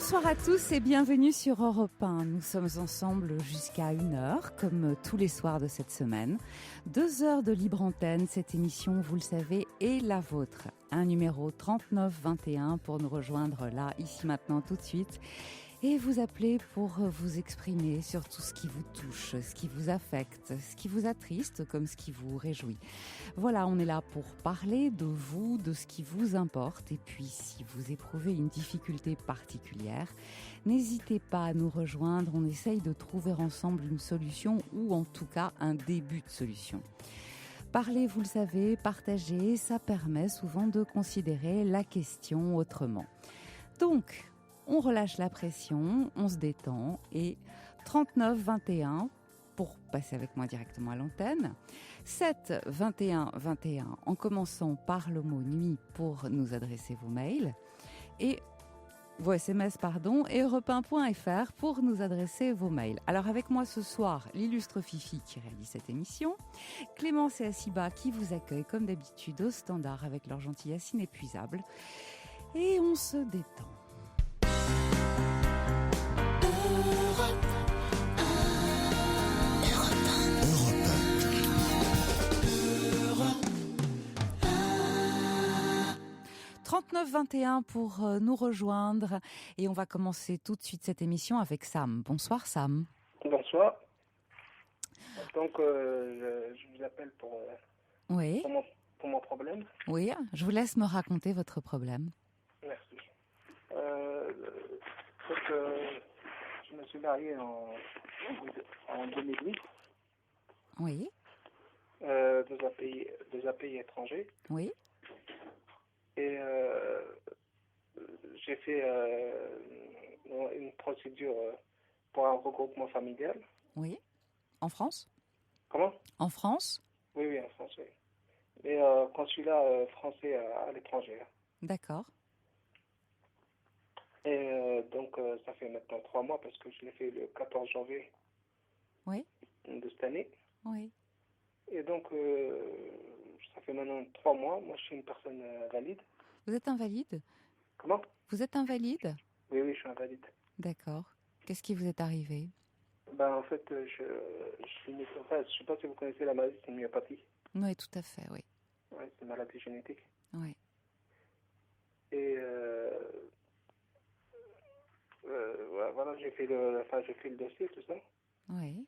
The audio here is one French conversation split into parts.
Bonsoir à tous et bienvenue sur Europe 1. Nous sommes ensemble jusqu'à 1h, comme tous les soirs de cette semaine. 2 heures de libre antenne, cette émission, vous le savez, est la vôtre. Un numéro 3921 pour nous rejoindre là, ici, maintenant, tout de suite. Et vous appeler pour vous exprimer sur tout ce qui vous touche, ce qui vous affecte, ce qui vous attriste comme ce qui vous réjouit. Voilà, on est là pour parler de vous, de ce qui vous importe. Et puis, si vous éprouvez une difficulté particulière, n'hésitez pas à nous rejoindre. On essaye de trouver ensemble une solution ou en tout cas un début de solution. Parler, vous le savez, partager, ça permet souvent de considérer la question autrement. Donc, on relâche la pression, on se détend et 3921 pour passer avec moi directement à l'antenne. 7 21 21 en commençant par le mot nuit pour nous adresser vos mails et vos SMS et europe1.fr pour nous adresser vos mails. Alors avec moi ce soir, l'illustre Fifi qui réalise cette émission, Clémence et Assiba qui vous accueillent comme d'habitude au standard avec leur gentillesse inépuisable et on se détend. Europe 3921 pour nous rejoindre et on va commencer tout de suite cette émission avec Sam. Bonsoir Sam. Bonsoir. Donc je vous appelle pour mon problème. Oui, je vous laisse me raconter votre problème. Merci. Je me suis marié en 2008. Oui. Dans un pays étranger. Oui. Et j'ai fait une procédure pour un regroupement familial. Oui. En France ? Comment ? En France ? Oui, en France, oui. Mais consulat français à l'étranger. D'accord. Et donc, ça fait maintenant 3 mois parce que je l'ai fait le 14 janvier de cette année. Oui. Et donc, ça fait maintenant 3 mois. Moi, je suis une personne valide. Vous êtes invalide ? Comment ? Vous êtes invalide ? Oui, je suis invalide. D'accord. Qu'est-ce qui vous est arrivé ? En fait, je suis je ne sais pas si vous connaissez la maladie, c'est une myopathie. Oui, tout à fait, oui. Oui, c'est une maladie génétique. Oui. Et voilà, j'ai fait le dossier, tout ça. Oui.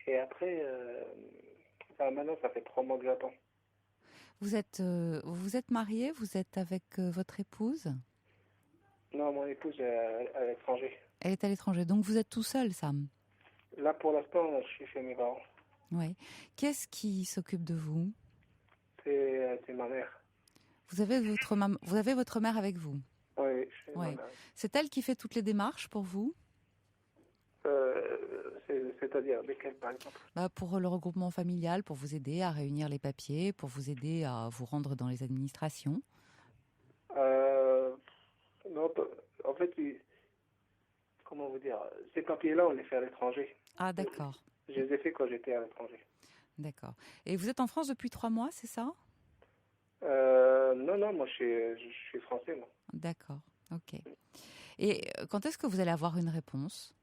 Et après, maintenant, ça fait 3 mois que j'attends. Vous êtes marié ? Vous êtes avec votre épouse ? Non, mon épouse est à l'étranger. Elle est à l'étranger, donc vous êtes tout seul, Sam ? Là, pour l'instant, je suis chez mes parents. Oui. Qui est-ce qui s'occupe de vous ? C'est ma mère. Vous avez votre mère avec vous ? Oui, je suis Oui. ma mère. C'est elle qui fait toutes les démarches pour vous ? C'est-à-dire, lesquelles, par exemple ? Pour le regroupement familial, pour vous aider à réunir les papiers, pour vous aider à vous rendre dans les administrations. Non, en fait, comment vous dire, ces papiers-là, on les fait à l'étranger. Ah, d'accord. Je les ai fait quand j'étais à l'étranger. D'accord. Et vous êtes en France depuis 3 mois, c'est ça ? Non, moi, je suis français, moi. D'accord, ok. Et quand est-ce que vous allez avoir une réponse ?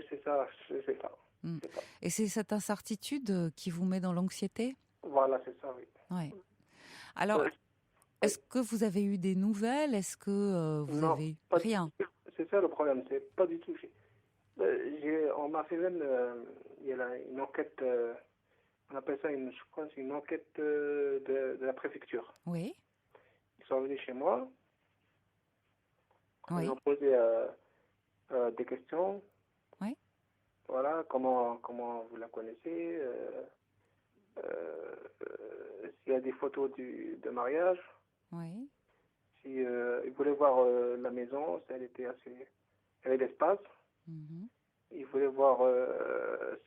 C'est ça, je sais pas. Et c'est cette incertitude qui vous met dans l'anxiété ? Voilà, c'est ça, oui. Oui. Alors, est-ce que vous avez eu des nouvelles ? Est-ce que vous avez rien ? C'est ça le problème, c'est pas du tout. On m'a fait même, il y a une enquête, on appelle ça je crois, c'est une enquête de la préfecture. Oui. Ils sont venus chez moi. Oui. Ils ont posé des questions. Oui. Voilà, comment vous la connaissez, s'il y a des photos de mariage. Oui. Si ils voulaient voir la maison, si elle était assez, il y avait l'espace. Mm-hmm. Ils voulaient voir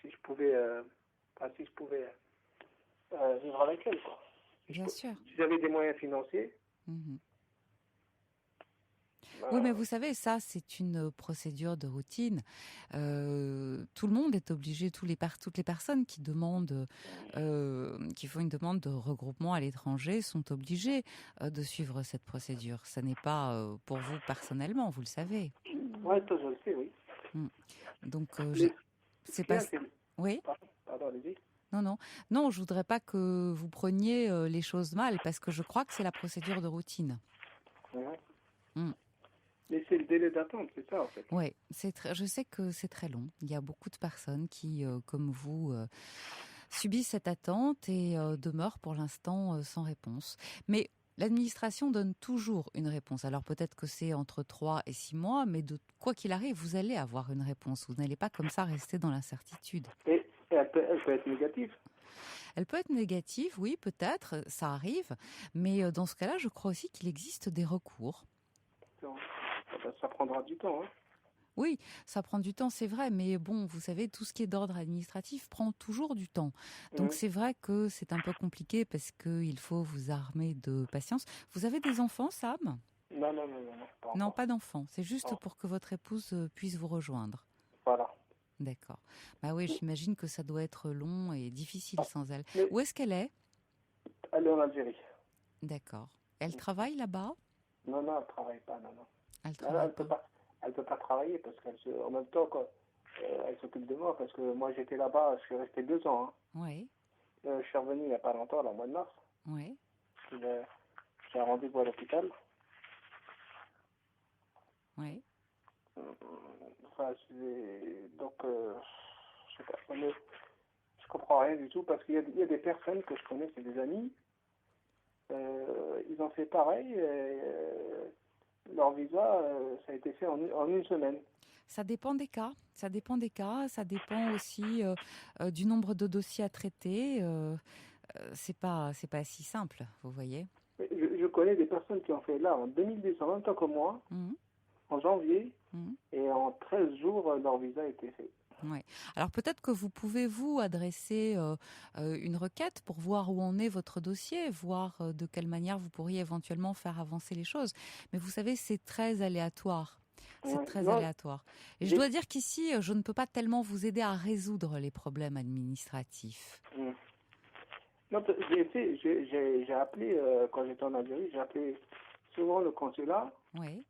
si je pouvais vivre avec elle, quoi. Bien sûr. Si j'avais des moyens financiers. Mm-hmm. Oui, mais vous savez, ça, c'est une procédure de routine. Tout le monde est obligé, toutes les personnes qui demandent, qui font une demande de regroupement à l'étranger sont obligées de suivre cette procédure. Ça n'est pas pour vous personnellement, vous le savez. Ouais, ça, je le sais, oui. Donc, Mais c'est ce qu'il y pas... a, c'est... Oui. Pardon, allez-y. Non, non. Non, je voudrais pas que vous preniez les choses mal, parce que je crois que c'est la procédure de routine. Ouais. Mm. Mais c'est le délai d'attente, c'est ça, en fait. Ouais, je sais que c'est très long. Il y a beaucoup de personnes qui, comme vous, subissent cette attente et demeurent pour l'instant sans réponse. Mais l'administration donne toujours une réponse. Alors peut-être que c'est entre 3 et 6 mois, mais quoi qu'il arrive, vous allez avoir une réponse. Vous n'allez pas comme ça rester dans l'incertitude. Et elle peut être négative. Elle peut être négative, oui, peut-être, ça arrive. Mais dans ce cas-là, je crois aussi qu'il existe des recours. Ça prendra du temps, hein. Oui, ça prend du temps, c'est vrai, mais bon, vous savez, tout ce qui est d'ordre administratif prend toujours du temps. Donc c'est vrai que c'est un peu compliqué parce qu'il faut vous armer de patience. Vous avez des enfants, Sam? Non, pas Non, encore. pas d'enfants. C'est juste Non. pour que votre épouse puisse vous rejoindre. Voilà. D'accord. Bah oui, j'imagine que ça doit être long et difficile sans elle. Mais Où est-ce qu'elle est? elle est en Algérie. D'accord. Elle travaille là-bas? Non, elle travaille pas, non. Elle Non, travaille pas. Elle peut pas travailler parce en même temps, elle s'occupe de moi parce que moi j'étais là-bas, je suis resté 2 ans, hein. Oui, Je suis revenu il n'y a pas longtemps, là, au mois de mars. oui. J'ai un rendez-vous à l'hôpital. Oui. Enfin, donc, je sais pas, mais je comprends rien du tout parce qu'il y a des personnes que je connais, c'est des amis. Ils ont fait pareil. Leur visa, ça a été fait en une semaine. Ça dépend des cas. Ça dépend des cas. Ça dépend aussi du nombre de dossiers à traiter. C'est pas si simple, vous voyez. Je connais des personnes qui ont fait là en 2010, en même temps que moi, en janvier, et en 13 jours, leur visa a été fait. Ouais. Alors peut-être que vous pouvez vous adresser une requête pour voir où en est votre dossier, voir de quelle manière vous pourriez éventuellement faire avancer les choses. Mais vous savez, c'est très aléatoire. C'est très aléatoire. Et je dois dire qu'ici, je ne peux pas tellement vous aider à résoudre les problèmes administratifs. Non, j'ai appelé, quand j'étais en Algérie, j'ai appelé souvent le consulat, Oui.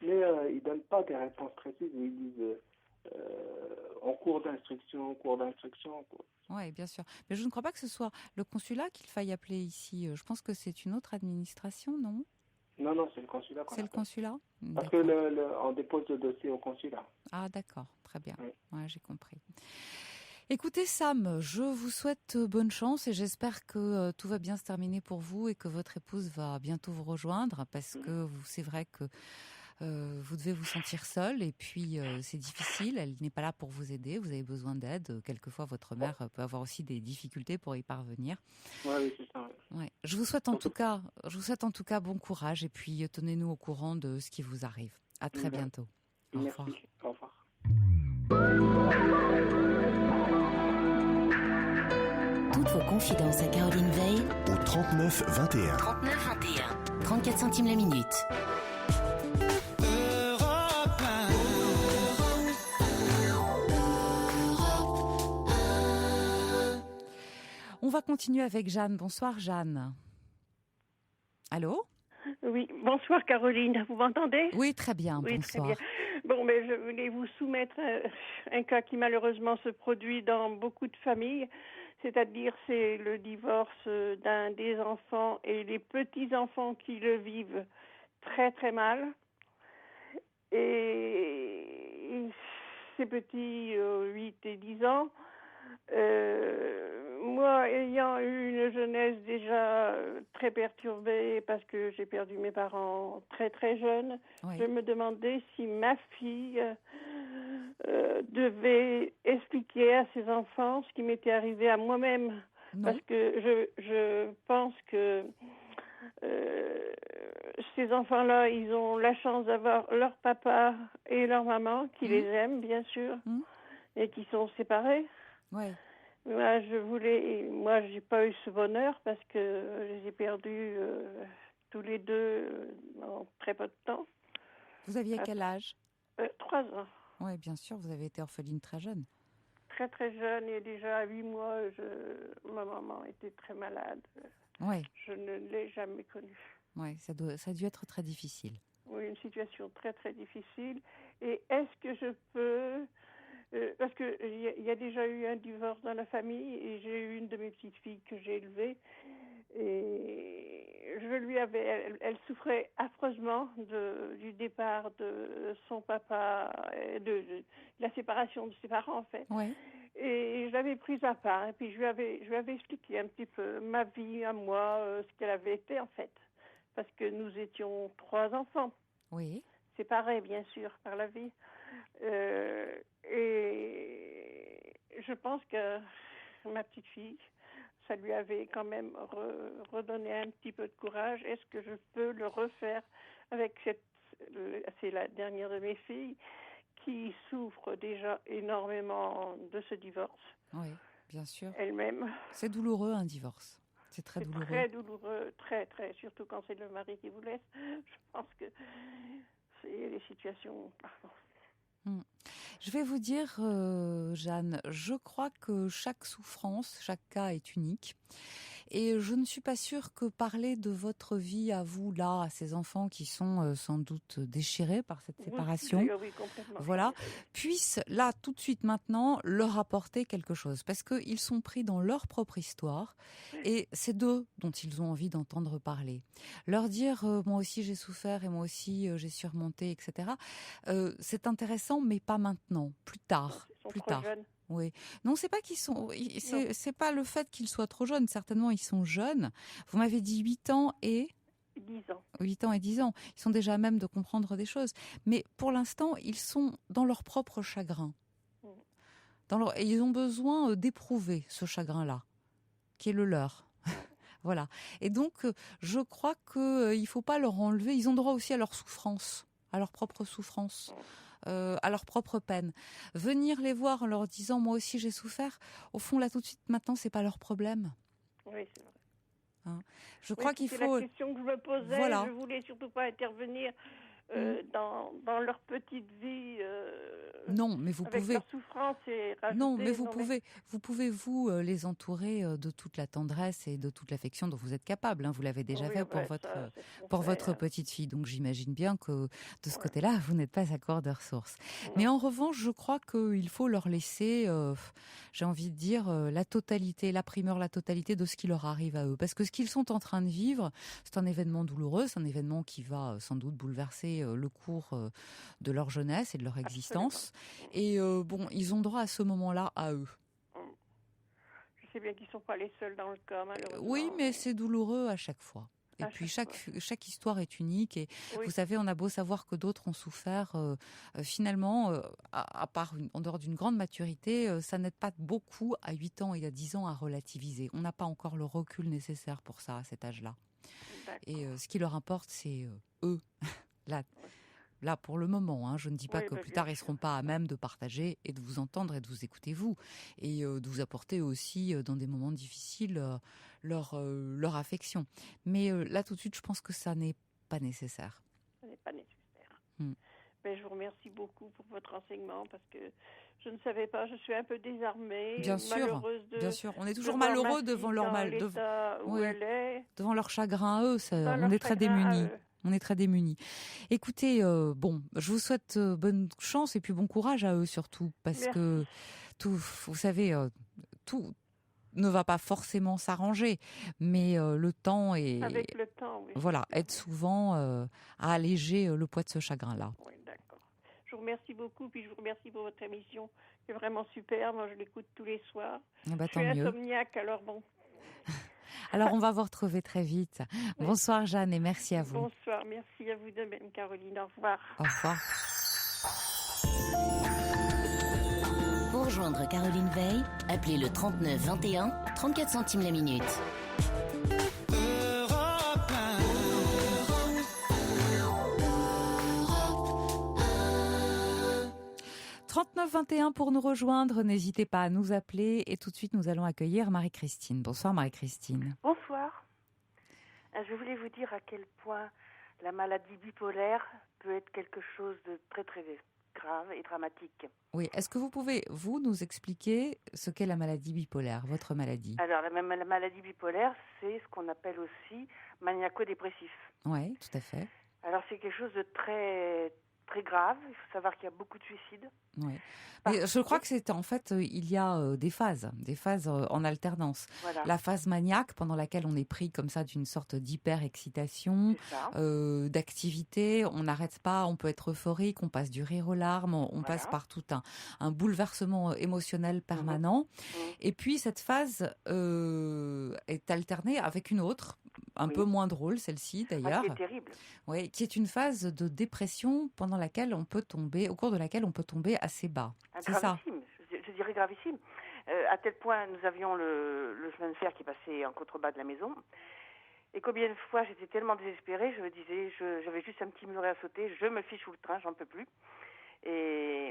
mais ils ne donnent pas des réponses précises. Ils disent en cours d'instruction, Oui, bien sûr. Mais je ne crois pas que ce soit le consulat qu'il faille appeler ici. Je pense que c'est une autre administration, non? Non, c'est le consulat qu'on C'est le appelle. consulat? Parce que on dépose le dossier au consulat. Ah d'accord, très bien. Oui. Ouais, j'ai compris. Écoutez Sam, je vous souhaite bonne chance et j'espère que tout va bien se terminer pour vous et que votre épouse va bientôt vous rejoindre parce que c'est vrai que vous devez vous sentir seul et puis c'est difficile, elle n'est pas là pour vous aider, vous avez besoin d'aide. Quelquefois votre mère peut avoir aussi des difficultés pour y parvenir. Oui, c'est ça. Ouais. Je vous souhaite en tout cas bon courage et puis tenez-nous au courant de ce qui vous arrive. À très bientôt. Au revoir. Merci. Au revoir. Toutes vos confidences à Caroline Veil au 39 21. 39 21. 34 centimes la minute. On va continuer avec Jeanne. Bonsoir Jeanne. Allô? Oui, bonsoir Caroline, vous m'entendez? Oui, très bien, oui, bonsoir. Très bien. Bon, mais je voulais vous soumettre un cas qui malheureusement se produit dans beaucoup de familles, c'est-à-dire c'est le divorce d'un des enfants et les petits-enfants qui le vivent très très mal. Et ces petits 8 et 10 ans, moi, ayant eu une jeunesse déjà très perturbée parce que j'ai perdu mes parents très très jeunes, Oui. je me demandais si ma fille devait expliquer à ses enfants ce qui m'était arrivé à moi-même. Non. Parce que je pense que ces enfants-là, ils ont la chance d'avoir leur papa et leur maman qui les aiment, bien sûr, et qui sont séparés. Ouais. Moi, j'ai pas eu ce bonheur parce que je les ai perdus tous les deux en très peu de temps. Vous aviez quel âge? 3 ans. Oui, bien sûr, vous avez été orpheline très jeune. Très très jeune et déjà à 8 mois, ma maman était très malade. Oui. Je ne l'ai jamais connue. Oui, ça a dû être très difficile. Oui, une situation très très difficile. Et est-ce que je peux... parce qu'il y a déjà eu un divorce dans la famille et j'ai eu une de mes petites filles que j'ai élevée. Et elle souffrait affreusement du départ de son papa, de la séparation de ses parents en fait. Ouais. Et je l'avais prise à part. Et puis je lui avais expliqué un petit peu ma vie à moi, ce qu'elle avait été en fait. Parce que nous étions 3 enfants. Oui. Séparés bien sûr par la vie. Et je pense que ma petite fille, ça lui avait quand même redonné un petit peu de courage. Est-ce que je peux le refaire avec c'est la dernière de mes filles qui souffre déjà énormément de ce divorce. Oui, bien sûr. Elle-même. C'est douloureux un divorce. C'est très douloureux. Très douloureux, très, surtout quand c'est le mari qui vous laisse. Je pense que c'est les situations... Je vais vous dire, Jeanne, je crois que chaque souffrance, chaque cas est unique. Et je ne suis pas sûre que parler de votre vie à vous, là, à ces enfants qui sont sans doute déchirés par cette séparation, oui, complètement. voilà, puisse, là, tout de suite, maintenant, leur apporter quelque chose. Parce qu'ils sont pris dans leur propre histoire et c'est d'eux dont ils ont envie d'entendre parler. Leur dire, moi aussi j'ai souffert et moi aussi j'ai surmonté, etc. C'est intéressant, mais pas maintenant, plus tard. Ils sont plus trop tard. jeunes. Oui. Non, c'est pas qu'ils sont. C'est pas le fait qu'ils soient trop jeunes. Certainement, ils sont jeunes. Vous m'avez dit 8 ans et 10 ans. 8 ans et 10 ans. Ils sont déjà à même de comprendre des choses. Mais pour l'instant, ils sont dans leur propre chagrin. Et ils ont besoin d'éprouver ce chagrin-là, qui est le leur. Voilà. Et donc, je crois qu'il faut pas leur enlever. Ils ont droit aussi à leur souffrance, à leur propre souffrance. À leur propre peine. Venir les voir en leur disant moi aussi j'ai souffert, au fond là tout de suite maintenant c'est pas leur problème. Oui, c'est vrai. Hein. Je crois qu'il faut... C'est la question que je me posais, voilà. Je voulais surtout pas intervenir dans leur petite vie. Non, mais vous avec pouvez. Leur souffrance et rajouter, non, mais vous pouvez vous les entourer de toute la tendresse et de toute l'affection dont vous êtes capable. Hein. Vous l'avez déjà fait pour votre petite fille, donc j'imagine bien que de ce côté-là, vous n'êtes pas à court de ressources. Non. Mais en revanche, je crois qu'il faut leur laisser, j'ai envie de dire, la totalité de ce qui leur arrive à eux, parce que ce qu'ils sont en train de vivre, c'est un événement douloureux, c'est un événement qui va sans doute bouleverser le cours de leur jeunesse et de leur existence. Et ils ont droit à ce moment-là à eux. Je sais bien qu'ils ne sont pas les seuls dans le cas, malheureusement. Oui, mais c'est douloureux à chaque fois. Et puis chaque histoire est unique. Et vous savez, on a beau savoir que d'autres ont souffert, finalement, à part en dehors d'une grande maturité, ça n'aide pas beaucoup à 8 ans et à 10 ans à relativiser. On n'a pas encore le recul nécessaire pour ça à cet âge-là. D'accord. Et ce qui leur importe, c'est eux. Là, pour le moment, hein, je ne dis pas que plus tard, ils ne seront pas à même de partager et de vous entendre et de vous écouter, vous. Et de vous apporter aussi, dans des moments difficiles, leur affection. Mais là, tout de suite, je pense que ça n'est pas nécessaire. Ça n'est pas nécessaire. Mais je vous remercie beaucoup pour votre renseignement parce que je ne savais pas, je suis un peu désarmée, malheureuse bien sûr. On est toujours malheureux devant leur devant leur chagrin à eux. On est très démunis. On est très démunis. Écoutez, je vous souhaite bonne chance et puis bon courage à eux surtout, parce que vous savez, tout ne va pas forcément s'arranger, mais le temps est, avec le temps, aide souvent à alléger le poids de ce chagrin-là. Oui, d'accord. Je vous remercie beaucoup, puis je vous remercie pour votre émission, qui est vraiment super. Moi, je l'écoute tous les soirs. Je suis insomniaque, alors bon. Alors, on va vous retrouver très vite. Oui. Bonsoir, Jeanne, et merci à vous. Bonsoir, merci à vous de même, Caroline. Au revoir. Au revoir. Pour rejoindre Caroline Veil, appelez le 39 21, 34 centimes la minute. 3921 pour nous rejoindre, n'hésitez pas à nous appeler et tout de suite nous allons accueillir Marie-Christine. Bonsoir Marie-Christine. Bonsoir. Je voulais vous dire à quel point la maladie bipolaire peut être quelque chose de très très grave et dramatique. Oui, est-ce que vous pouvez nous expliquer ce qu'est la maladie bipolaire, votre maladie ? Alors la maladie bipolaire, c'est ce qu'on appelle aussi maniaco-dépressif. Oui, tout à fait. Alors c'est quelque chose de très très grave. Il faut savoir qu'il y a beaucoup de suicides. Oui. Mais je crois que c'est en fait, il y a des phases en alternance. Voilà. La phase maniaque pendant laquelle on est pris comme ça d'une sorte d'hyper-excitation, C'est ça. d'activité, on n'arrête pas, on peut être euphorique, on passe du rire aux larmes, on passe Voilà. par tout un bouleversement émotionnel permanent. Et puis cette phase est alternée avec une autre, un Oui. peu moins drôle celle-ci d'ailleurs, Qui est terrible. oui, qui est une phase de dépression pendant laquelle on peut tomber, au cours de laquelle on peut tomber assez bas. C'est ça. Gravissime, je dirais gravissime. À tel point, nous avions le chemin de fer qui passait en contrebas de la maison. Et combien de fois j'étais tellement désespérée, je me disais, j'avais juste un petit muret à sauter, je me fiche sous le train, j'en peux plus. Et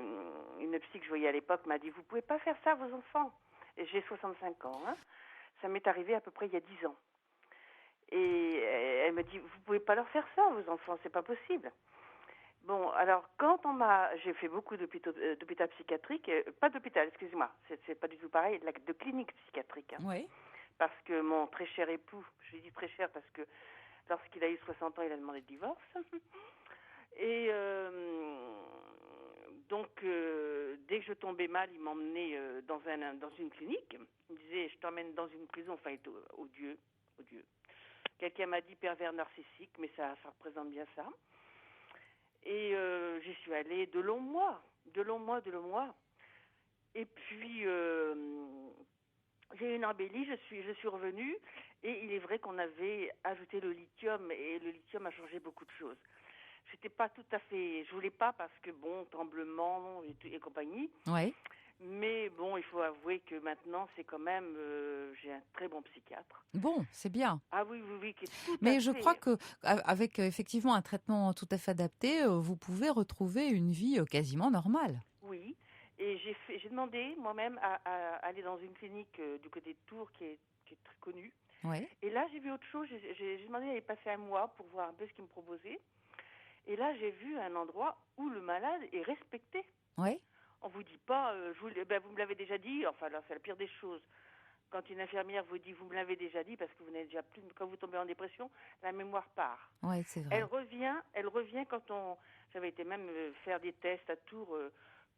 une psy que je voyais à l'époque m'a dit, vous pouvez pas faire ça à vos enfants. Et j'ai 65 ans, hein. Ça m'est arrivé à peu près il y a 10 ans. Et elle me dit, vous pouvez pas leur faire ça à vos enfants, c'est pas possible. Bon, alors quand j'ai fait beaucoup d'hôpital psychiatrique, pas d'hôpital, excusez-moi, c'est pas du tout pareil, de clinique psychiatrique. Hein. Oui. Parce que mon très cher époux, je lui dis très cher parce que lorsqu'il a eu 60 ans, il a demandé le divorce. Et donc, dès que je tombais mal, il m'emmenait dans une clinique. Il me disait, je t'emmène dans une prison, enfin, odieux. Quelqu'un m'a dit pervers narcissique, mais ça représente bien ça. Et j'y suis allée de longs mois. Et puis, j'ai eu une embellie, je suis revenue, et il est vrai qu'on avait ajouté le lithium, et le lithium a changé beaucoup de choses. J'étais pas tout à fait, je voulais pas parce que bon, tremblement et compagnie. Oui. Mais bon, il faut avouer que maintenant, c'est quand même, j'ai un très bon psychiatre. Bon, c'est bien. Ah oui, qui est tout Mais à je fait... crois que avec effectivement un traitement tout à fait adapté, vous pouvez retrouver une vie quasiment normale. Oui, et j'ai demandé moi-même à aller dans une clinique du côté de Tours qui est très connue. Oui. Et là, j'ai vu autre chose. J'ai demandé d'aller passer un mois pour voir un peu ce qu'ils me proposaient. Et là, j'ai vu un endroit où le malade est respecté. Oui. On vous dit pas, vous me l'avez déjà dit. Enfin, là, c'est la pire des choses. Quand une infirmière vous dit, vous me l'avez déjà dit, parce que vous n'avez déjà plus, quand vous tombez en dépression, la mémoire part. Oui, c'est vrai. Elle revient quand j'avais été même faire des tests à Tours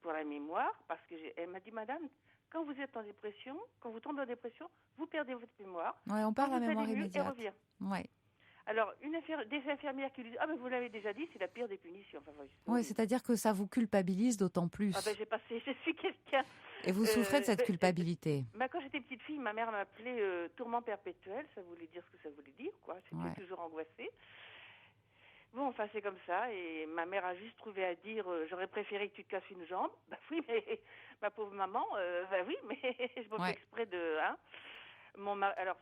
pour la mémoire, parce que elle m'a dit, madame, quand vous êtes en dépression, quand vous tombez en dépression, vous perdez votre mémoire. Oui, on perd la mémoire immédiate. Elle revient. Oui. Alors, des infirmières qui lui disent, ah ben vous l'avez déjà dit, c'est la pire des punitions. Enfin, Oui, c'est-à-dire que ça vous culpabilise d'autant plus. Ah ben je suis quelqu'un. Et vous souffrez de cette culpabilité. Quand j'étais petite fille, ma mère m'appelait tourment perpétuel, ça voulait dire ce que ça voulait dire, quoi. J'étais toujours angoissée. Bon, enfin, c'est comme ça, et ma mère a juste trouvé à dire, j'aurais préféré que tu te casses une jambe. Bah oui, mais ma pauvre maman, oui, mais je me fais exprès de... Hein. Alors,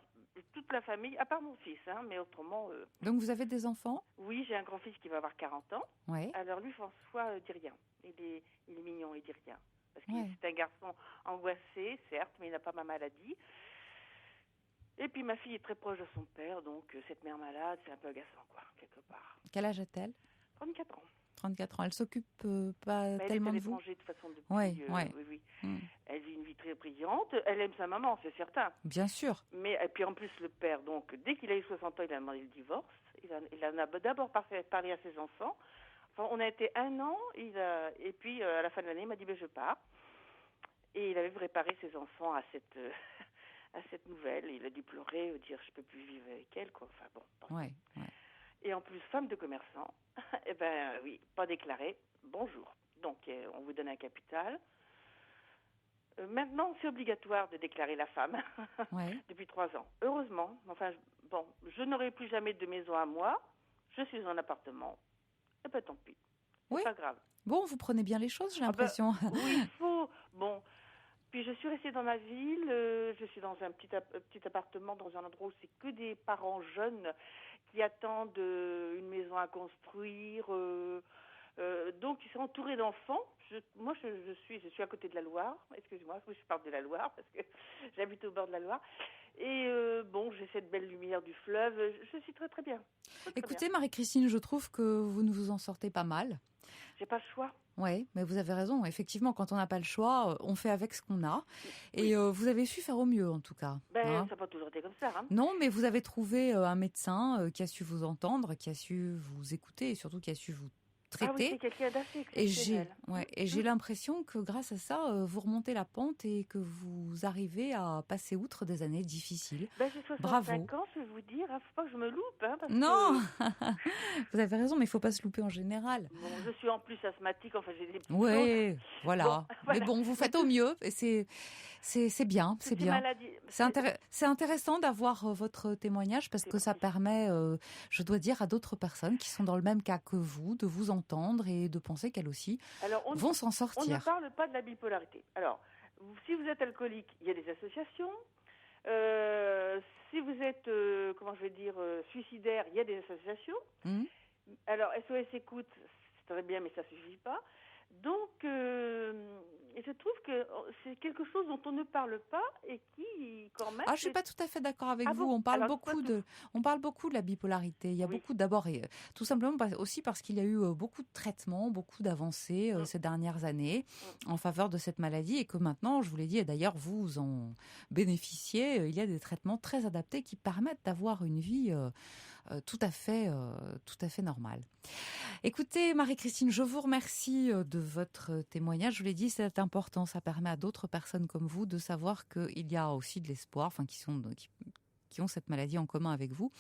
toute la famille, à part mon fils, hein, mais autrement... Donc vous avez des enfants ? Oui, j'ai un grand-fils qui va avoir 40 ans. Oui. Alors lui, François, dit rien. Il est mignon, il dit rien. Parce que c'est un garçon angoissé, certes, mais il n'a pas ma maladie. Et puis ma fille est très proche de son père, donc cette mère malade, c'est un peu agaçant, quoi, quelque part. Quel âge a-t-elle ? 34 ans. 34 ans. Elle s'occupe pas Mais tellement de vous. Elle est à l'étranger de façon depuis. Oui. Elle vit une vie très brillante. Elle aime sa maman, c'est certain. Bien sûr. Mais et puis en plus le père, donc dès qu'il a eu 60 ans, il a demandé le divorce. Il en a d'abord parlé à ses enfants. Enfin, on a été 1 an. Et puis à la fin de l'année, il m'a dit je pars. Et il avait préparé ses enfants à cette nouvelle. Il a dû pleurer, dire je peux plus vivre avec elle, quoi. Enfin bon. Ouais. Et en plus, femme de commerçant, eh ben oui, pas déclarée, bonjour. Donc, on vous donne un capital. Maintenant, c'est obligatoire de déclarer la femme depuis 3 ans. Heureusement, enfin, je n'aurai plus jamais de maison à moi. Je suis en appartement. Eh ben tant pis. C'est pas grave. Bon, vous prenez bien les choses, j'ai l'impression. Oui, il faut. Bon. Puis je suis restée dans ma ville. Je suis dans un petit appartement, dans un endroit où c'est que des parents jeunes qui attendent une maison à construire. Donc, ils sont entourés d'enfants. Moi, je suis à côté de la Loire. Excusez-moi, je parle de la Loire parce que j'habite au bord de la Loire. Et j'ai cette belle lumière du fleuve. Je suis très, très bien. Écoutez, Marie-Christine, je trouve que vous ne vous en sortez pas mal. J'ai pas le choix. Oui, mais vous avez raison. Effectivement, quand on n'a pas le choix, on fait avec ce qu'on a. Et vous avez su faire au mieux, en tout cas. Ça n'a pas toujours été comme ça. Hein. Non, mais vous avez trouvé un médecin qui a su vous entendre, qui a su vous écouter et surtout qui a su vous Ah oui, traité. c'est quelqu'un d'assez Et j'ai exceptionnel. l'impression que grâce à ça, vous remontez la pente et que vous arrivez à passer outre des années difficiles. Ben, j'ai Bravo. 65 ans, je vais vous dire. Faut pas que je me loupe, parce Non, que vous avez raison, mais il faut pas se louper en général. bon, je suis en plus asthmatique. Enfin, j'ai des petites choses. Oui, Bon, voilà. Mais voilà. bon, vous Mais faites au mieux et c'est bien, c'est toutes ces bien. maladies, C'est intéressant d'avoir votre témoignage parce c'est que ça précieux. permet, je dois dire, à d'autres personnes qui sont dans le même cas que vous, de vous entendre et de penser qu'elles aussi Alors, vont s'en on ne sortir. parle pas de la bipolarité. Alors, si vous êtes alcoolique, il y a des associations. Si vous êtes, comment je vais dire, suicidaire, il y a des associations. Hmm. Alors, SOS Écoute, c'est très bien, mais ça ne suffit pas. Donc, et je trouve que c'est quelque chose dont on ne parle pas et qui, quand même... Ah, je suis pas tout à fait d'accord avec Ah vous. bon? On parle Alors, dites-moi beaucoup tout. de la bipolarité. Il y a Oui. beaucoup d'abord, et tout simplement aussi parce qu'il y a eu beaucoup de traitements, beaucoup d'avancées ces dernières années en faveur de cette maladie et que maintenant, je vous l'ai dit, et d'ailleurs vous en bénéficiez, il y a des traitements très adaptés qui permettent d'avoir une vie tout à fait normale. Écoutez, Marie-Christine, je vous remercie de votre témoignage. Je vous l'ai dit, c'est important. Ça permet à d'autres personnes comme vous de savoir qu'il y a aussi de l'espoir, enfin, qui ont cette maladie en commun avec vous,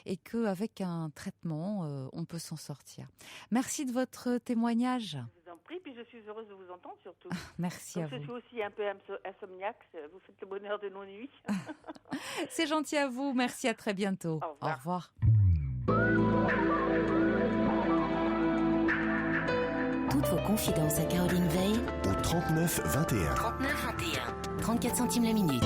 et qu'avec un traitement, on peut s'en sortir. Merci de votre témoignage. Je vous en prie, puis je suis heureuse de vous entendre surtout. Merci Donc, à je vous. suis aussi un peu insomniaque. Vous faites le bonheur de nos nuits. C'est gentil à vous. Merci, à très bientôt. Au revoir. Au revoir. Toutes vos confidences à Caroline Veil, Au 39 21. 39 21, 34 centimes la minute.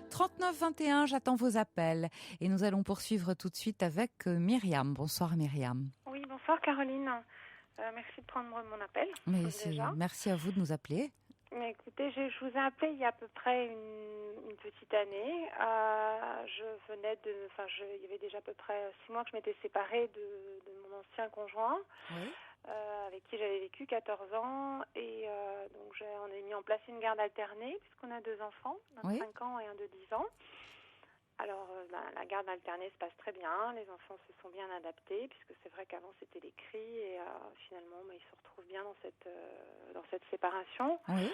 « 39-21 », j'attends vos appels. Et nous allons poursuivre tout de suite avec Myriam. Bonsoir Myriam. Oui, bonsoir Caroline. Merci de prendre mon appel. Mais déjà. merci à vous de nous appeler. Mais écoutez, je vous ai appelé il y a à peu près une petite année. Il y avait déjà à peu près 6 mois que je m'étais séparée de mon ancien conjoint, Oui. avec qui j'avais vécu 14 ans. Et donc on a mis en place une garde alternée, puisqu'on a 2 enfants, un de 5 ans et un de 10 ans. Alors, la garde alternée se passe très bien, les enfants se sont bien adaptés, puisque c'est vrai qu'avant c'était les cris, et finalement ils se retrouvent bien dans cette séparation. Oui.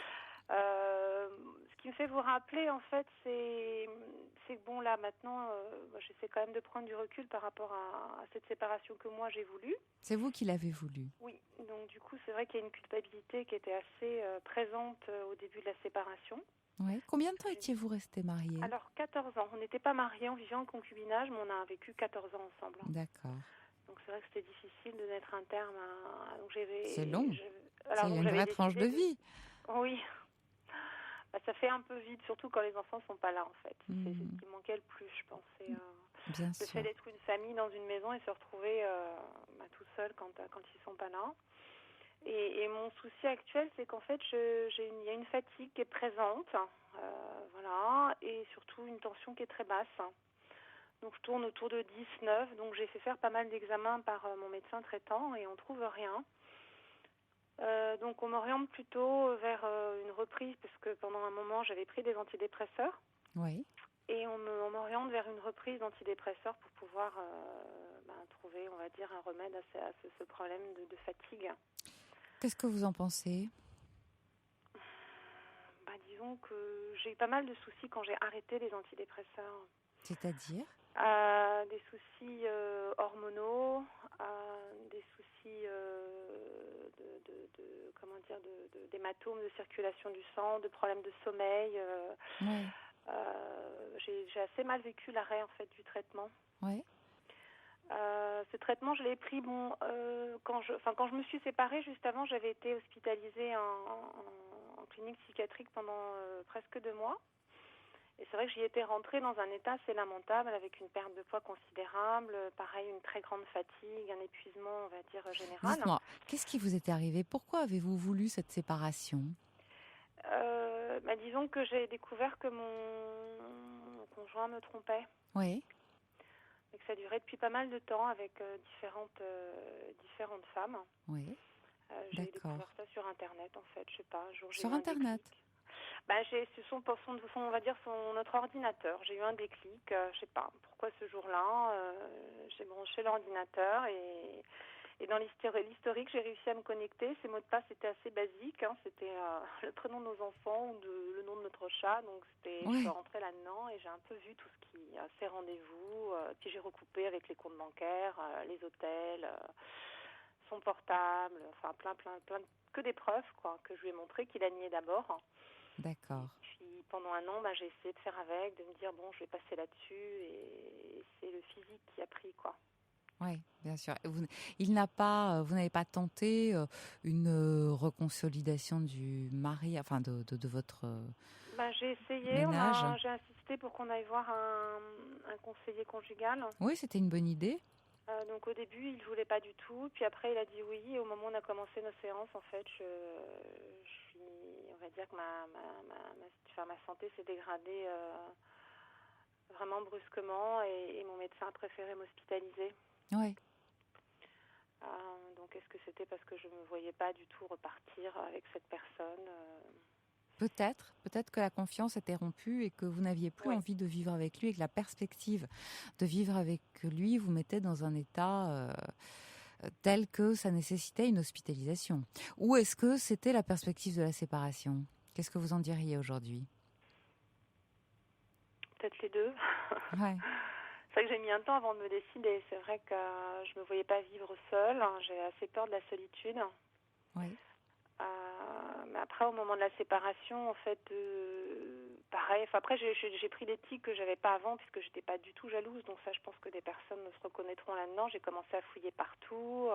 Ce qui me fait vous rappeler, en fait, c'est que bon, là maintenant, j'essaie quand même de prendre du recul par rapport à cette séparation que moi j'ai voulu. C'est vous qui l'avez voulu. Oui, donc du coup c'est vrai qu'il y a une culpabilité qui était assez présente au début de la séparation. Oui. Combien de temps étiez-vous restés mariés? Alors, 14 ans. On n'était pas mariés, on vivait en concubinage, mais on a vécu 14 ans ensemble. D'accord. Donc, c'est vrai que c'était difficile de mettre un terme à... Donc, C'est long. Alors, C'est une vraie tranche de vie. Oui. Ça fait un peu vide, surtout quand les enfants sont pas là, en fait. C'est ce qui manquait le plus, je pense. Bien le sûr. fait d'être une famille dans une maison et se retrouver tout seul quand ils sont pas là. Et mon souci actuel, c'est qu'en fait, il y a une fatigue qui est présente, voilà, et surtout une tension qui est très basse. Donc, je tourne autour de 10-9, donc j'ai fait faire pas mal d'examens par mon médecin traitant et on trouve rien. Donc, on m'oriente plutôt vers une reprise, parce que pendant un moment, j'avais pris des antidépresseurs. Oui. Et on m'oriente vers une reprise d'antidépresseurs pour pouvoir trouver, on va dire, un remède à ce problème de fatigue. Qu'est-ce que vous en pensez? Disons que j'ai eu pas mal de soucis quand j'ai arrêté les antidépresseurs. C'est-à-dire? Des soucis hormonaux, des soucis d'hématomes, de circulation du sang, de problèmes de sommeil. Oui. J'ai assez mal vécu l'arrêt en fait du traitement. Oui. Ce traitement, je l'ai pris quand je me suis séparée, juste avant, j'avais été hospitalisée en clinique psychiatrique pendant presque 2 mois. Et c'est vrai que j'y étais rentrée dans un état assez lamentable, avec une perte de poids considérable, pareil, une très grande fatigue, un épuisement, on va dire, général. Dites-moi, qu'est-ce qui vous est arrivé? Pourquoi avez-vous voulu cette séparation? Disons que j'ai découvert que mon conjoint me trompait. Oui. Et que ça durait depuis pas mal de temps avec différentes femmes. Oui. J'ai D'accord. découvert ça sur Internet, en fait. Je sais pas, un jour j'ai Sur eu un Internet? déclic. On va dire, notre ordinateur. J'ai eu un déclic, je sais pas pourquoi ce jour-là. J'ai branché l'ordinateur et dans l'historique, j'ai réussi à me connecter. Ces mots de passe étaient assez basiques, hein. C'était le prénom de nos enfants ou le nom de notre chat. Donc je suis Oui, rentrée là-dedans et j'ai un peu vu tout ce qui ses rendez-vous. Puis j'ai recoupé avec les comptes bancaires, les hôtels, son portable, enfin plein, que des preuves quoi que je lui ai montré qu'il a nié d'abord. d'accord. Puis pendant un an, j'ai essayé de faire avec, de me dire bon, je vais passer là-dessus et c'est le physique qui a pris quoi. Oui, bien sûr. Et vous n'avez pas tenté une reconsolidation du mari, enfin de votre J'ai essayé, ménage? j'ai insisté pour qu'on aille voir un conseiller conjugal. Oui, c'était une bonne idée. Donc au début, il voulait pas du tout, puis après il a dit oui. Et au moment où on a commencé nos séances, en fait, on va dire que ma santé s'est dégradée vraiment brusquement et mon médecin a préféré m'hospitaliser. Oui. Donc est-ce que c'était parce que je me voyais pas du tout repartir avec cette personne Peut-être que la confiance était rompue et que vous n'aviez plus Oui. envie de vivre avec lui et que la perspective de vivre avec lui vous mettait dans un état tel que ça nécessitait une hospitalisation. Ou est-ce que c'était la perspective de la séparation? Qu'est-ce que vous en diriez aujourd'hui? Peut-être les deux. Ouais. C'est vrai que j'ai mis un temps avant de me décider. C'est vrai que je me voyais pas vivre seule. J'ai assez peur de la solitude. Oui. Mais après, au moment de la séparation, en fait, pareil. Après, j'ai pris des tics que j'avais pas avant, puisque j'étais pas du tout jalouse. Donc ça, je pense que des personnes se reconnaîtront là-dedans. J'ai commencé à fouiller partout,